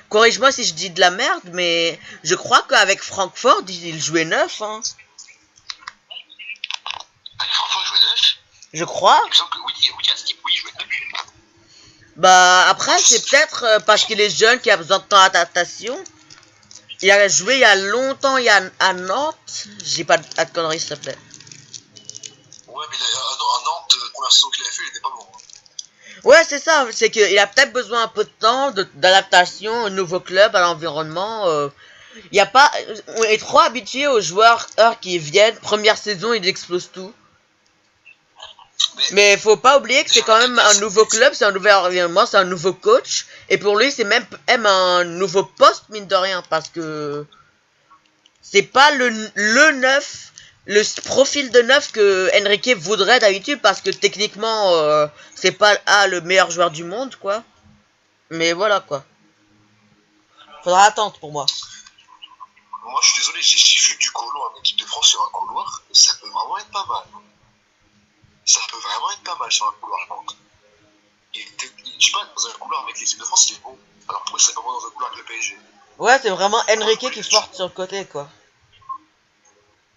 corrige-moi si je dis de la merde, mais je crois qu'avec Francfort il jouait 9 hein. Avec Francfort il jouait 9 ? Je crois. Il me semble que oui, il jouait 9. Bah après c'est peut-être parce qu'il est jeune qu'il a besoin de temps d'adaptation. Il a joué il y a longtemps, il y a à Nantes. J'ai pas de conneries s'il te plaît. Ouais mais à Nantes, la première saison qu'il avait fait il était pas bon. Ouais c'est ça, c'est qu'il a peut-être besoin un peu de temps d'adaptation au nouveau club, à l'environnement. Il y a pas, on est trop habitué aux joueurs qui viennent, première saison ils explosent tout. Mais faut pas oublier que c'est quand même un nouveau club, c'est un nouvel environnement, c'est un nouveau coach. Et pour lui, c'est même un nouveau poste, mine de rien, parce que c'est pas le 9, le profil de 9 que Enrique voudrait d'habitude, parce que techniquement, c'est pas le meilleur joueur du monde, quoi. Mais voilà, quoi. Faudra attendre pour moi. Moi, je suis désolé, j'ai vu du Colo en équipe de France sur un couloir, ça peut vraiment être pas mal. Ça peut vraiment être pas mal sur un couloir, je pense. Je sais pas, dans un couloir avec l'équipe de France, il est bon. Alors pourquoi il serait pas bon dans un couloir avec le PSG? Ouais, c'est vraiment Enrique qui force sur le côté, quoi.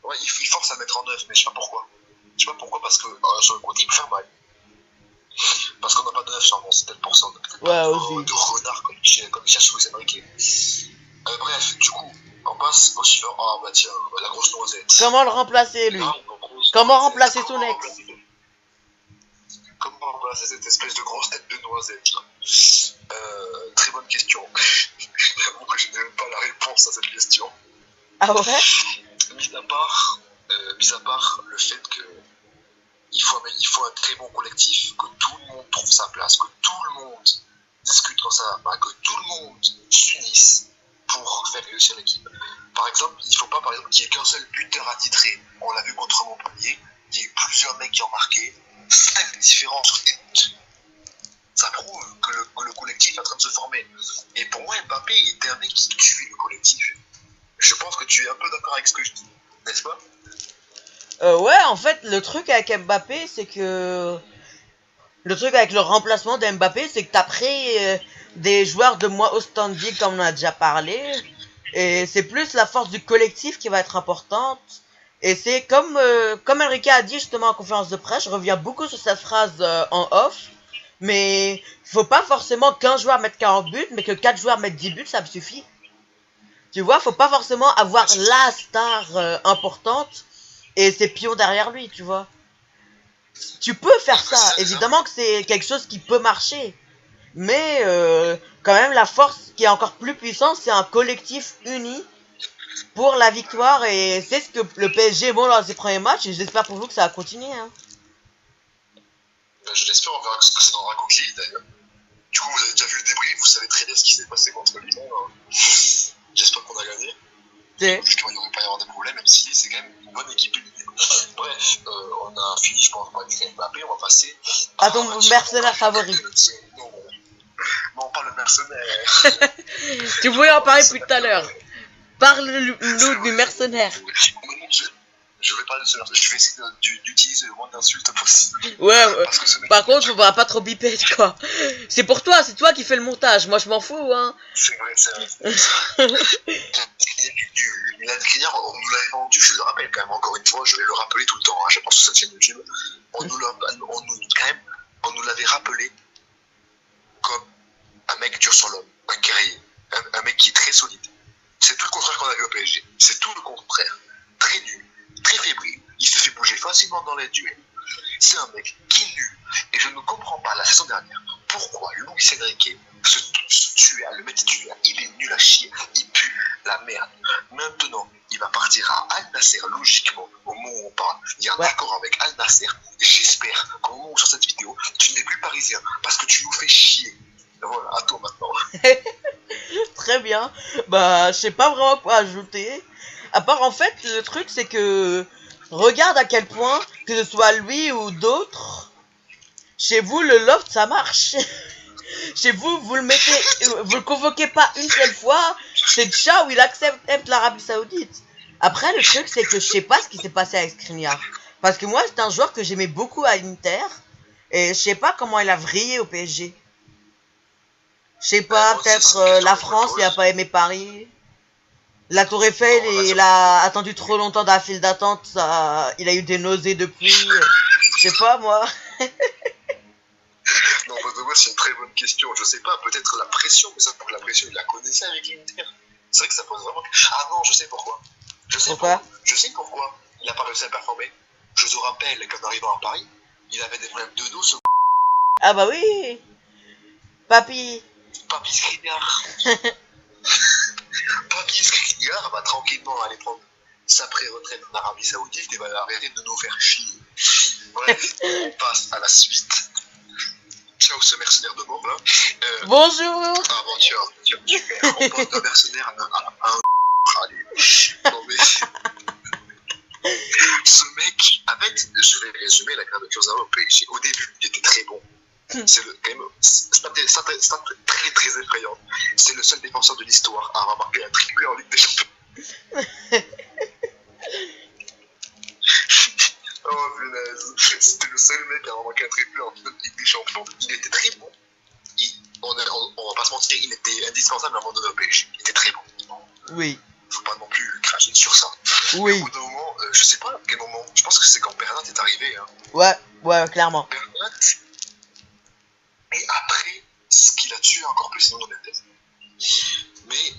Ouais, il force à mettre en 9, mais je sais pas pourquoi. Je sais pas pourquoi, parce que sur le côté, il peut faire mal. Parce qu'on n'a pas de 9 sur bon, c'est peut-être pour ça. On a peut-être pas de renard comme il cherche Luis Enrique. Bref, du coup, on passe au suivant. Ah bah tiens, la grosse noisette. Comment le remplacer, lui? Comment remplacer son ex? Comment remplacer cette espèce de grosse tête de noisette là? Très bonne question. J'avoue que je n'ai même pas la réponse à cette question. Ah ouais? Mis à part le fait que il faut un très bon collectif, que tout le monde trouve sa place, que tout le monde discute quand ça va pas, que tout le monde s'unisse pour faire réussir l'équipe. Par exemple, il ne faut pas qu'il n'y ait qu'un seul buteur attitré. On l'a vu contre Montpellier, il y a eu plusieurs mecs qui ont marqué, 5 différents sur des buts. Ça prouve que le collectif est en train de se former. Et pour moi, Mbappé était un mec qui tue le collectif. Je pense que tu es un peu d'accord avec ce que je dis, n'est-ce pas? Ouais, en fait, le truc avec Mbappé, c'est que... Le truc avec le remplacement d'Mbappé, c'est que t'as pris des joueurs de moins haut standing, comme on a déjà parlé. Et c'est plus la force du collectif qui va être importante. Et c'est comme Enrique a dit justement en conférence de presse, je reviens beaucoup sur cette phrase en off. Mais faut pas forcément qu'un joueur mette 40 buts, mais que 4 joueurs mettent 10 buts, ça me suffit. Tu vois, faut pas forcément avoir la star importante et ses pions derrière lui, tu vois. Tu peux faire ça, évidemment que c'est quelque chose qui peut marcher. Mais quand même la force qui est encore plus puissante, c'est un collectif uni pour la victoire. Et c'est ce que le PSG montre dans ses premiers matchs. Et j'espère pour vous que ça va continuer. Hein. Je l'espère, on verra ce que ça donnera contre Lille d'ailleurs. Du coup, vous avez déjà vu le débrief, vous savez très bien ce qui s'est passé contre Lille. J'espère qu'on a gagné. Justement, il n'y aurait pas y avoir de problème, même si c'est quand même une bonne équipe. Bref, on a fini, je pense, par avec Mbappé. On va passer à ton mercenaire favori. Non, pas le mercenaire. Tu voulais en parler plus tout à l'heure. Parle-nous du mercenaire. Je vais parler de ce mercenaire. Je vais essayer d'utiliser le moins d'insultes possible. Ouais, Parce que ce mec, par contre, faudra pas trop biper, quoi. C'est pour toi, c'est toi qui fais le montage. Moi, je m'en fous, hein. c'est vrai, c'est vrai. La Crignard, on nous l'avait vendu, je le rappelle quand même, encore une fois, je vais le rappeler tout le temps, hein, je pense sur cette chaîne YouTube. On nous l'avait rappelé comme un mec dur sur l'homme, un guerrier, un mec qui est très solide. C'est tout le contraire qu'on a vu au PSG. C'est tout le contraire. Très nul, très fébrile. Il se fait bouger facilement dans les duels. C'est un mec qui est nul. Et je ne comprends pas la saison dernière pourquoi Luis Enrique se tuait, le mec titulaire, il est nul à chier, il pue la merde. Maintenant, il va partir à Al Nasser, logiquement, au moment où on parle. Il y a un accord avec Al Nasser. J'espère qu'au moment où sur cette vidéo, tu n'es plus parisien parce que tu nous fais chier. Voilà, à toi maintenant. Très bien. Bah, je sais pas vraiment quoi ajouter. À part, en fait, le truc, c'est que... Regarde à quel point, que ce soit lui ou d'autres, chez vous, le loft, ça marche. Chez vous, vous le mettez... Vous le convoquez pas une seule fois, c'est ciao, il accepte l'Arabie Saoudite. Après, le truc, c'est que je sais pas ce qui s'est passé avec Skriniar. Parce que moi, c'est un joueur que j'aimais beaucoup à Inter. Et je sais pas comment il a vrillé au PSG. Je sais pas, peut-être la France, il a pas aimé Paris. La Tour Eiffel, il a attendu trop longtemps dans la file d'attente, il a eu des nausées depuis. Je sais pas, moi. Non, moi, c'est une très bonne question. Je sais pas, peut-être la pression, mais ça, pour que la pression, il la connaissait avec l'Inter. C'est vrai que ça pose vraiment. Ah non, je sais pourquoi. Je sais pourquoi il a pas réussi à performer. Je vous rappelle qu'en arrivant à Paris, il avait des problèmes de dos. Ah bah oui. Papy Skriniar. Papy Skriniar va tranquillement aller prendre sa pré-retraite en Arabie Saoudite et va arrêter de nous faire chier. Bref, on passe à la suite. Ciao ce mercenaire de mort là. Bonjour. Ah bon, tiens, super. On passe d'un mercenaire à un. Allez. Non mais. Ce mec, en fait, je vais résumer la carrière de Kurzawa au PSG. Au début, il était très bon. C'est très très effrayant. C'est le seul défenseur de l'histoire à avoir marqué un triplé en Ligue des Champions. Oh punaise, c'était le seul mec à avoir marqué un triplé en Ligue des Champions. Il était très bon. On va pas se mentir, il était indispensable à un moment donné au PSG. Il était très bon. Oui. Faut pas non plus cracher sur ça. Oui. Au bout d'un moment, je sais pas à quel moment, je pense que c'est quand Bernat est arrivé. Hein. Ouais, clairement. Bernat. Et après, ce qui l'a tué encore plus, c'est Nuno Mendes. Mais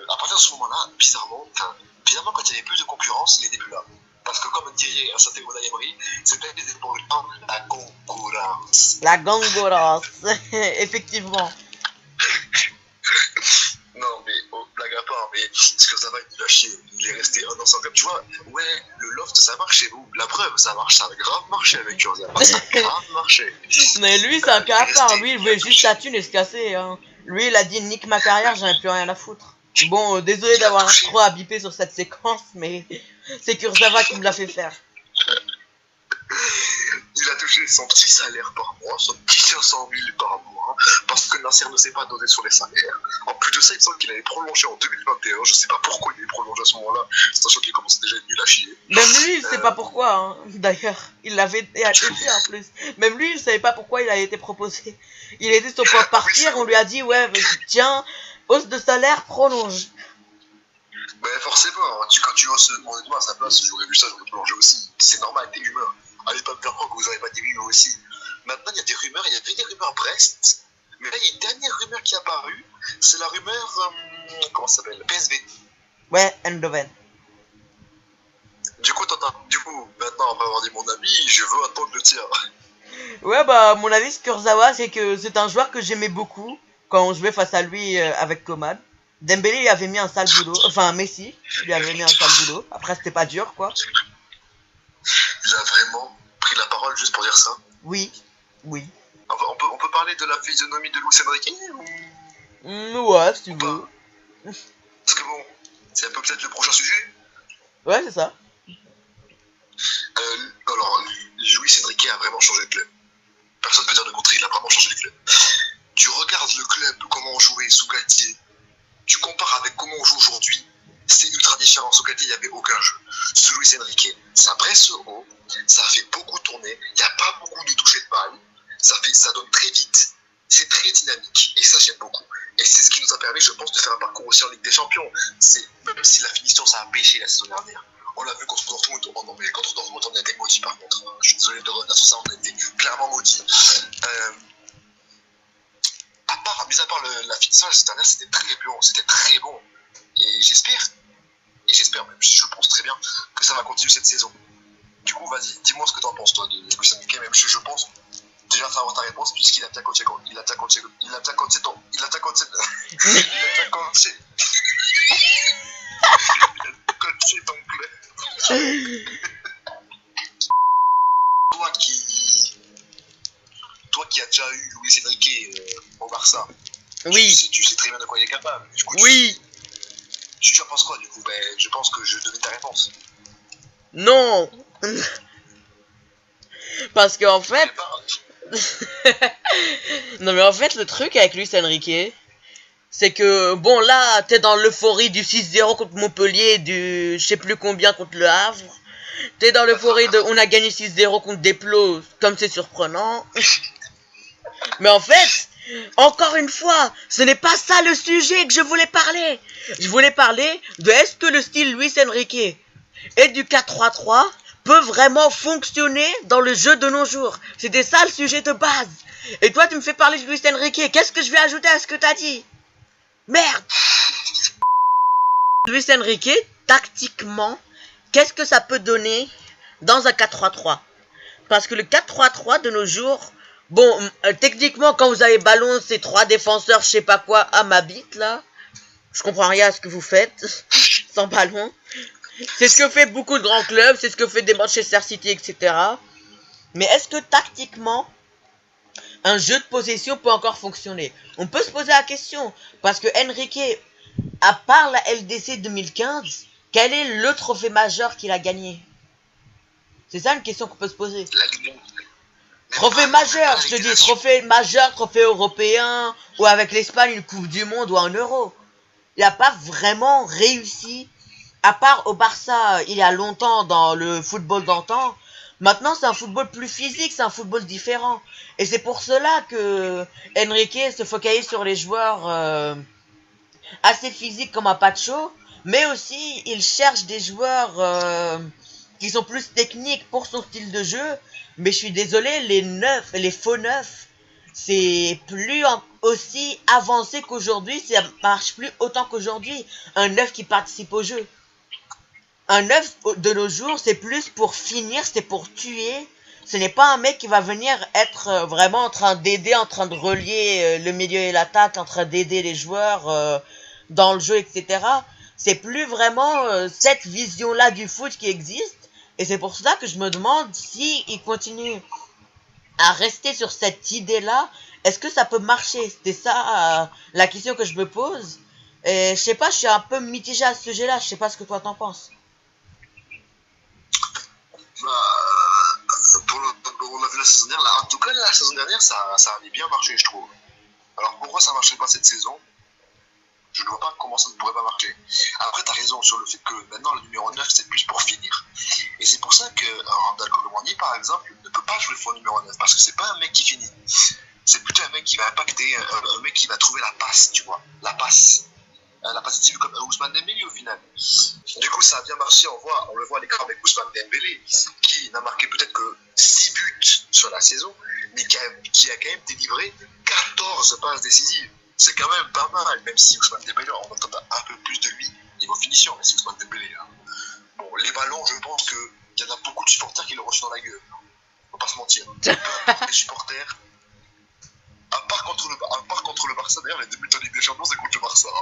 à partir de ce moment-là, bizarrement, quand il y avait plus de concurrence, il n'était plus là. Parce que comme dirait un certain Unai Emery, c'était pour le temps la concurrence. La concurrence, effectivement. Non, mais blague à part, mais ce que ça va, il a chier. Il est resté un an sans club. Tu vois, ouais, le loft, ça marche chez vous. La preuve, ça marche, ça a grave marché avec Kurzawa. Ça a grave marché. Mais lui, c'est un cas à part. Lui, il veut juste la thune et se casser. Hein. Lui, il a dit nique ma carrière, j'en ai plus rien à foutre. Bon, désolé d'avoir trop à biper sur cette séquence, mais c'est Kurzawa qui me l'a fait faire. Il a touché son petit salaire par mois, son petit 500 000 par mois, parce que Nasser ne s'est pas donné sur les salaires. En plus de ça, il me semble qu'il avait prolongé en 2021. Je sais pas pourquoi il est prolongé à ce moment-là, sachant qu'il commençait déjà à être nul à chier. Même lui, il sait pas pourquoi, hein. D'ailleurs. Il l'avait été en plus. Même lui, il savait pas pourquoi il a été proposé. Il était sur le point de partir, on lui a dit, ouais, tiens, hausse de salaire, prolonge. Ben forcément, hein. Quand tu oses demander de moi à sa place, j'aurais vu ça, j'aurais prolongé aussi. C'est normal, t'es humain. Allez pas me faire croire que vous avez pas dit oui moi aussi. Maintenant il y a des rumeurs, il y avait des rumeurs Brest, mais là il y a une dernière rumeur qui est apparue, c'est la rumeur, comment ça s'appelle, PSV. Ouais, Eindhoven. Du coup maintenant on va avoir dit mon ami, je veux attendre le tir. Ouais bah mon avis sur Kurzawa c'est que c'est un joueur que j'aimais beaucoup quand on jouait face à lui avec Coman. Dembélé il avait mis un sale boulot, enfin Messi il avait mis un sale boulot, après c'était pas dur quoi. Il a vraiment pris la parole juste pour dire ça. Oui. On peut parler de la physionomie de Luis Enrique ouais, si tu veux. Parce que bon, c'est un peu peut-être le prochain sujet. Ouais, c'est ça. Alors, Luis Enrique a vraiment changé de club. Personne ne peut dire le contraire, il a vraiment changé de club. tu regardes le club, comment on jouait sous Galtier, tu compares avec comment on joue aujourd'hui, c'est ultra différent. Sous Galtier, il n'y avait aucun jeu. Sous Luis Enrique, ça presse haut, ça fait beaucoup tourner, il n'y a pas beaucoup de toucher de balle, ça donne très vite, c'est très dynamique, et ça j'aime beaucoup. Et c'est ce qui nous a permis, je pense, de faire un parcours aussi en Ligue des Champions. Même si la finition, ça a pêché la saison dernière. On l'a vu contre Dortmund. Oh non, mais contre Dortmund, on a été maudits par contre. Je suis désolé de revenir sur ça, on a été clairement maudits. Mis à part la finition, cette année, c'était très bon. Et j'espère même, je pense très bien, que ça va continuer cette saison. Du coup, vas-y, dis-moi ce que t'en penses, toi, de Luis Enrique, même je pense déjà savoir ta réponse, puisqu'il a bien coaché ton club. Toi qui as déjà eu Luis Enrique au Barça, Oui. Tu sais très bien de quoi il est capable. Du coup, Oui. Tu en penses quoi du coup? Je pense que je devine ta réponse. Non. Parce qu'en fait... non mais en fait le truc avec Luis Enrique, c'est que bon là t'es dans l'euphorie du 6-0 contre Montpellier, du je sais plus combien contre le Havre. T'es dans l'euphorie de on a gagné 6-0 contre Desplos, comme c'est surprenant. Mais en fait, encore une fois, ce n'est pas ça le sujet que je voulais parler. Je voulais parler de est-ce que le style Luis Enrique et du 4-3-3 peut vraiment fonctionner dans le jeu de nos jours. C'était ça le sujet de base. Et toi, tu me fais parler de Luis Enrique. Qu'est-ce que je vais ajouter à ce que t'as dit? Merde. Luis Enrique, tactiquement, qu'est-ce que ça peut donner dans un 4-3-3? Parce que le 4-3-3 de nos jours, bon, techniquement, quand vous avez ballon, c'est 3 défenseurs, je sais pas quoi, à ma bite, là. Je comprends rien à ce que vous faites, sans ballon. C'est ce que fait beaucoup de grands clubs, c'est ce que fait des Manchester City, etc. Mais est-ce que tactiquement, un jeu de possession peut encore fonctionner? On peut se poser la question, parce que Enrique, à part la LDC 2015, quel est le trophée majeur qu'il a gagné? C'est ça une question qu'on peut se poser. Trophée majeur, je te dis, trophée majeur, trophée européen, ou avec l'Espagne une Coupe du Monde ou un Euro. Il n'a pas vraiment réussi, à part au Barça il y a longtemps dans le football d'antan. Maintenant c'est un football plus physique, c'est un football différent. Et c'est pour cela que Enrique se focalise sur les joueurs assez physiques comme un Pacho, mais aussi il cherche des joueurs qui sont plus techniques pour son style de jeu. Mais je suis désolé, les faux neufs, c'est plus aussi avancé qu'aujourd'hui, ça marche plus autant qu'aujourd'hui. Un neuf qui participe au jeu. Un neuf de nos jours, c'est plus pour finir, c'est pour tuer. Ce n'est pas un mec qui va venir être vraiment en train d'aider, en train de relier le milieu et l'attaque, en train d'aider les joueurs dans le jeu, etc. C'est plus vraiment cette vision-là du foot qui existe. Et c'est pour ça que je me demande si il continue à rester sur cette idée-là, est-ce que ça peut marcher? C'était ça la question que je me pose. Et je sais pas, je suis un peu mitigé à ce sujet-là. Je sais pas ce que toi t'en penses. On l'a vu la saison dernière. En tout cas, la saison dernière, ça avait bien marché, je trouve. Alors pourquoi ça marchait pas cette saison? Je ne vois pas comment ça ne pourrait pas marcher. Après, tu as raison sur le fait que maintenant le numéro 9, c'est plus pour finir. Et c'est pour ça que Randal Colomani, par exemple, ne peut pas jouer faux numéro 9, parce que c'est pas un mec qui finit. C'est plutôt un mec qui va impacter, un mec qui va trouver la passe, tu vois. La passe décisive comme Ousmane Dembélé au final. Du coup, ça a bien marché, on le voit à l'écart avec Ousmane Dembélé, qui n'a marqué peut-être que 6 buts sur la saison, mais qui a quand même délivré 14 passes décisives. C'est quand même pas mal, même si Ousmane Dembélé, on entend un peu plus de lui niveau finition, mais c'est Ousmane Dembélé. Hein. Bon, les ballons, je pense qu'il y en a beaucoup de supporters qui l'ont reçu dans la gueule. Faut pas se mentir. Les supporters, à part contre le Barça, d'ailleurs, les débuts en Ligue des Champions, c'est contre le Barça. Hein.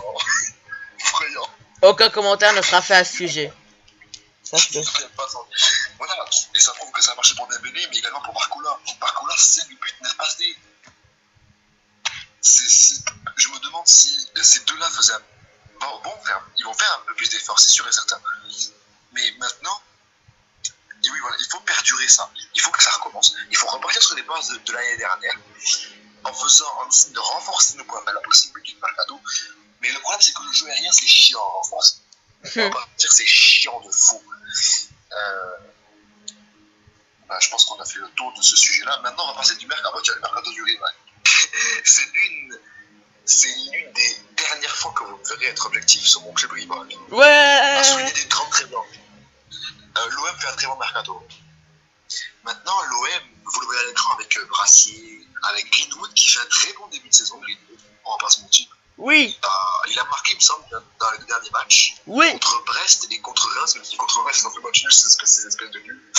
Effrayant. Aucun commentaire ne sera fait à ce sujet. Ça, voilà, et ça prouve que ça a marché pour Dembélé, mais également pour Barcola. Barcola, c'est le but n'est pas D. Je me demande si ces deux-là faisaient ils vont faire un peu plus d'efforts, c'est sûr et certain. Mais maintenant, oui, voilà, il faut perdurer ça. Il faut que ça recommence. Il faut repartir sur les bases de l'année dernière. en essayant de renforcer nos points, la possibilité de mercato. Mais le problème, c'est que le jeu aérien, c'est chiant en France. On va pas dire que c'est chiant de fou. Je pense qu'on a fait le tour de ce sujet-là. Maintenant, on va passer du mercato du rival. C'est l'une des dernières fois que vous me verrez être objectif sur mon club rival. Ouais. À souligner des grands très bons. L'OM fait un très bon mercato. Maintenant, l'OM, vous le voyez à l'écran avec Brassier, avec Greenwood qui fait un très bon début de saison. Greenwood, on va pas se mentir. Oui. Il a marqué, il me semble, dans les deux derniers matchs. Oui. Contre Brest et contre Reims. Même si contre Brest, ils ont fait match nul, c'est ces espèces de nuls.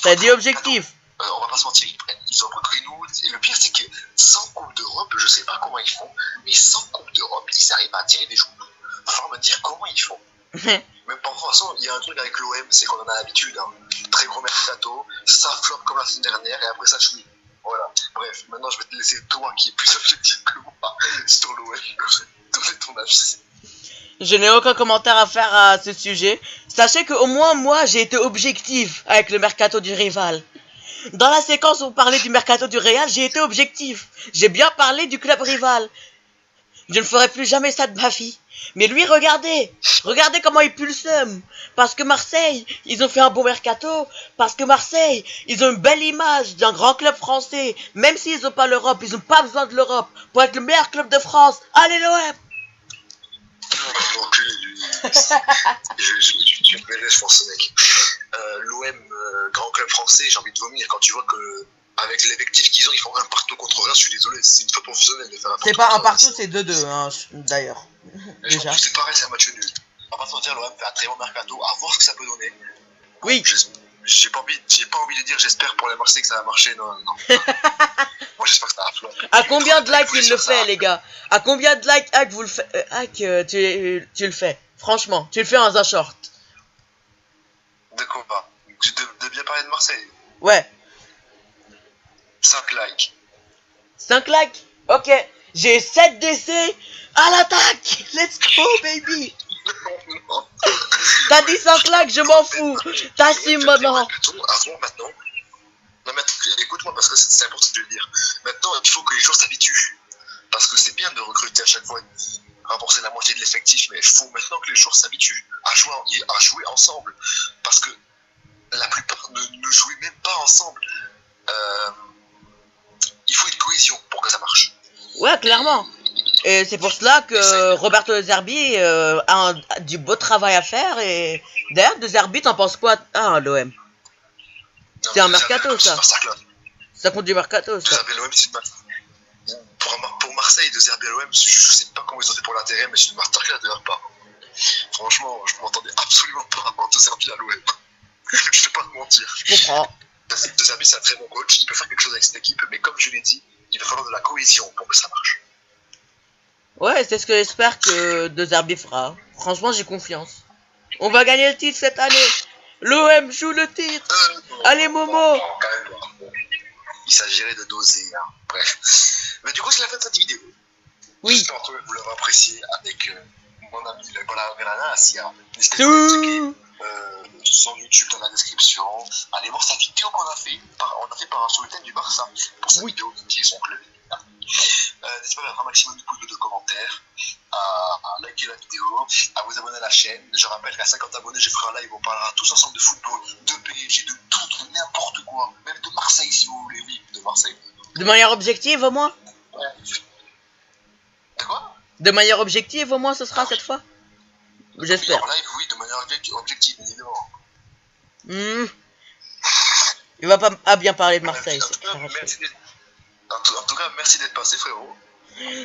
T'as dit objectif. On va pas se mentir, ils ont pris Greenwood. Et le pire, c'est que sans Coupe d'Europe, je sais pas comment ils font, mais sans Coupe d'Europe, ils arrivent à attirer des joueurs. Il va falloir me dire comment ils font. Mais de toute façon, il y a un truc avec l'OM, c'est qu'on en a l'habitude. Hein. Très gros mercato, ça floppe comme la semaine dernière et après ça chouille. Voilà. Bref, maintenant je vais te laisser toi qui est plus objectif que moi sur l'OM. Donner ton avis. Je n'ai aucun commentaire à faire à ce sujet. Sachez qu'au moins moi j'ai été objectif avec le mercato du rival. Dans la séquence où on parlait du mercato du Real, j'ai été objectif. J'ai bien parlé du club rival. Je ne ferai plus jamais ça de ma vie. Mais lui, regardez comment il pue le seum. Parce que Marseille, ils ont fait un bon mercato. Parce que Marseille, ils ont une belle image d'un grand club français. Même s'ils n'ont pas l'Europe, ils n'ont pas besoin de l'Europe pour être le meilleur club de France. Allez l'OM. Je me verrai, je pense, ce mec. L'OM, grand club français, j'ai envie de vomir quand tu vois que avec l'effectif qu'ils ont, ils font un partout contre rien. Je suis désolé, c'est une fois professionnelle de faire un partout. C'est pas un partout, c'est 2-2, hein, d'ailleurs. Déjà. C'est pareil, c'est un match nul. On va pas se dire, l'OM fait un très bon mercato, à voir ce que ça peut donner. Oui. J'ai pas envie de dire j'espère pour les Marseillais que ça va marcher, non. Moi j'espère que ça va flopper. À combien de likes il le fait, les gars? À combien de likes vous le faites? Tu le fais. Franchement, tu le fais dans un short. De quoi? De bien parler de Marseille. Ouais. 5 likes. 5 likes? Ok. J'ai 7 décès à l'attaque. Let's go, baby. T'as dit 5 likes, je m'en fous. T'assumes maintenant. Avant, maintenant. Non, mais écoute-moi parce que c'est important de le dire. Maintenant, il faut que les joueurs s'habituent. Parce que c'est bien de recruter à chaque fois, renforcer la moitié de l'effectif, mais il faut maintenant que les joueurs s'habituent à jouer ensemble. Parce que la plupart ne jouent même pas ensemble. Il faut une cohésion pour que ça marche. Ouais, clairement. Et c'est pour cela que Roberto De Zerbi a du beau travail à faire. Et d'ailleurs, De Zerbi, t'en penses quoi? Ah, l'OM. C'est un mercato, ça. Ça compte du mercato, ça. Pour Marseille, De Zerbi à l'OM, je sais pas comment ils ont fait pour l'intérêt, mais c'est une masterclass de leur part. Franchement, je m'entendais absolument pas avoir De Zerbi à l'OM. Je vais pas te mentir. Je comprends. De Zerbi, c'est un très bon coach. Il peut faire quelque chose avec cette équipe, mais comme je l'ai dit, il va falloir de la cohésion pour que ça marche. Ouais, c'est ce que j'espère que De Zerbi fera. Franchement, j'ai confiance. On va gagner le titre cette année. L'OM joue le titre. Allez, Momo. Non, quand même pas. Il s'agirait de doser. Hein. Bref. Mais du coup, c'est la fin de cette vidéo. Oui. J'espère que vous l'avez apprécié avec mon ami le Granana Asia. N'hésitez pas à checker son YouTube dans la description. Allez voir sa vidéo qu'on a fait. On a fait sur le thème du Barça. Pour sa vidéo qui est son club. N'hésitez pas à mettre un maximum de pouces bleus, de commentaires, à liker la vidéo, à vous abonner à la chaîne. Je rappelle qu'à 50 abonnés, j'ai fait un live où on parlera tous ensemble de football, de PSG, de tout, de n'importe quoi, même de Marseille si vous voulez, oui, de Marseille. De manière objective au moins? Ouais. De quoi? De manière objective au moins ce sera cette fois? J'espère. En live, oui, de manière objective, évidemment. Il va pas bien parler de Marseille. En tout cas, merci d'être passé, frérot.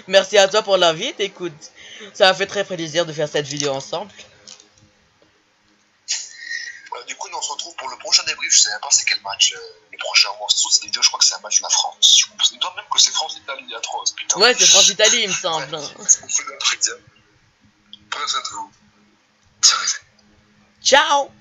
Merci à toi pour l'invite, écoute. Ça m'a fait très plaisir de faire cette vidéo ensemble. Du coup, nous on se retrouve pour le prochain débrief. Je sais même pas c'est quel match. Le prochain mois sur cette vidéo, je crois que c'est un match de la France. Je me doute même que c'est France-Italie à 3. Putain. Ouais, c'est France-Italie, il me semble. Ouais, on fait de la prise. Prenez soin de vous. Ciao.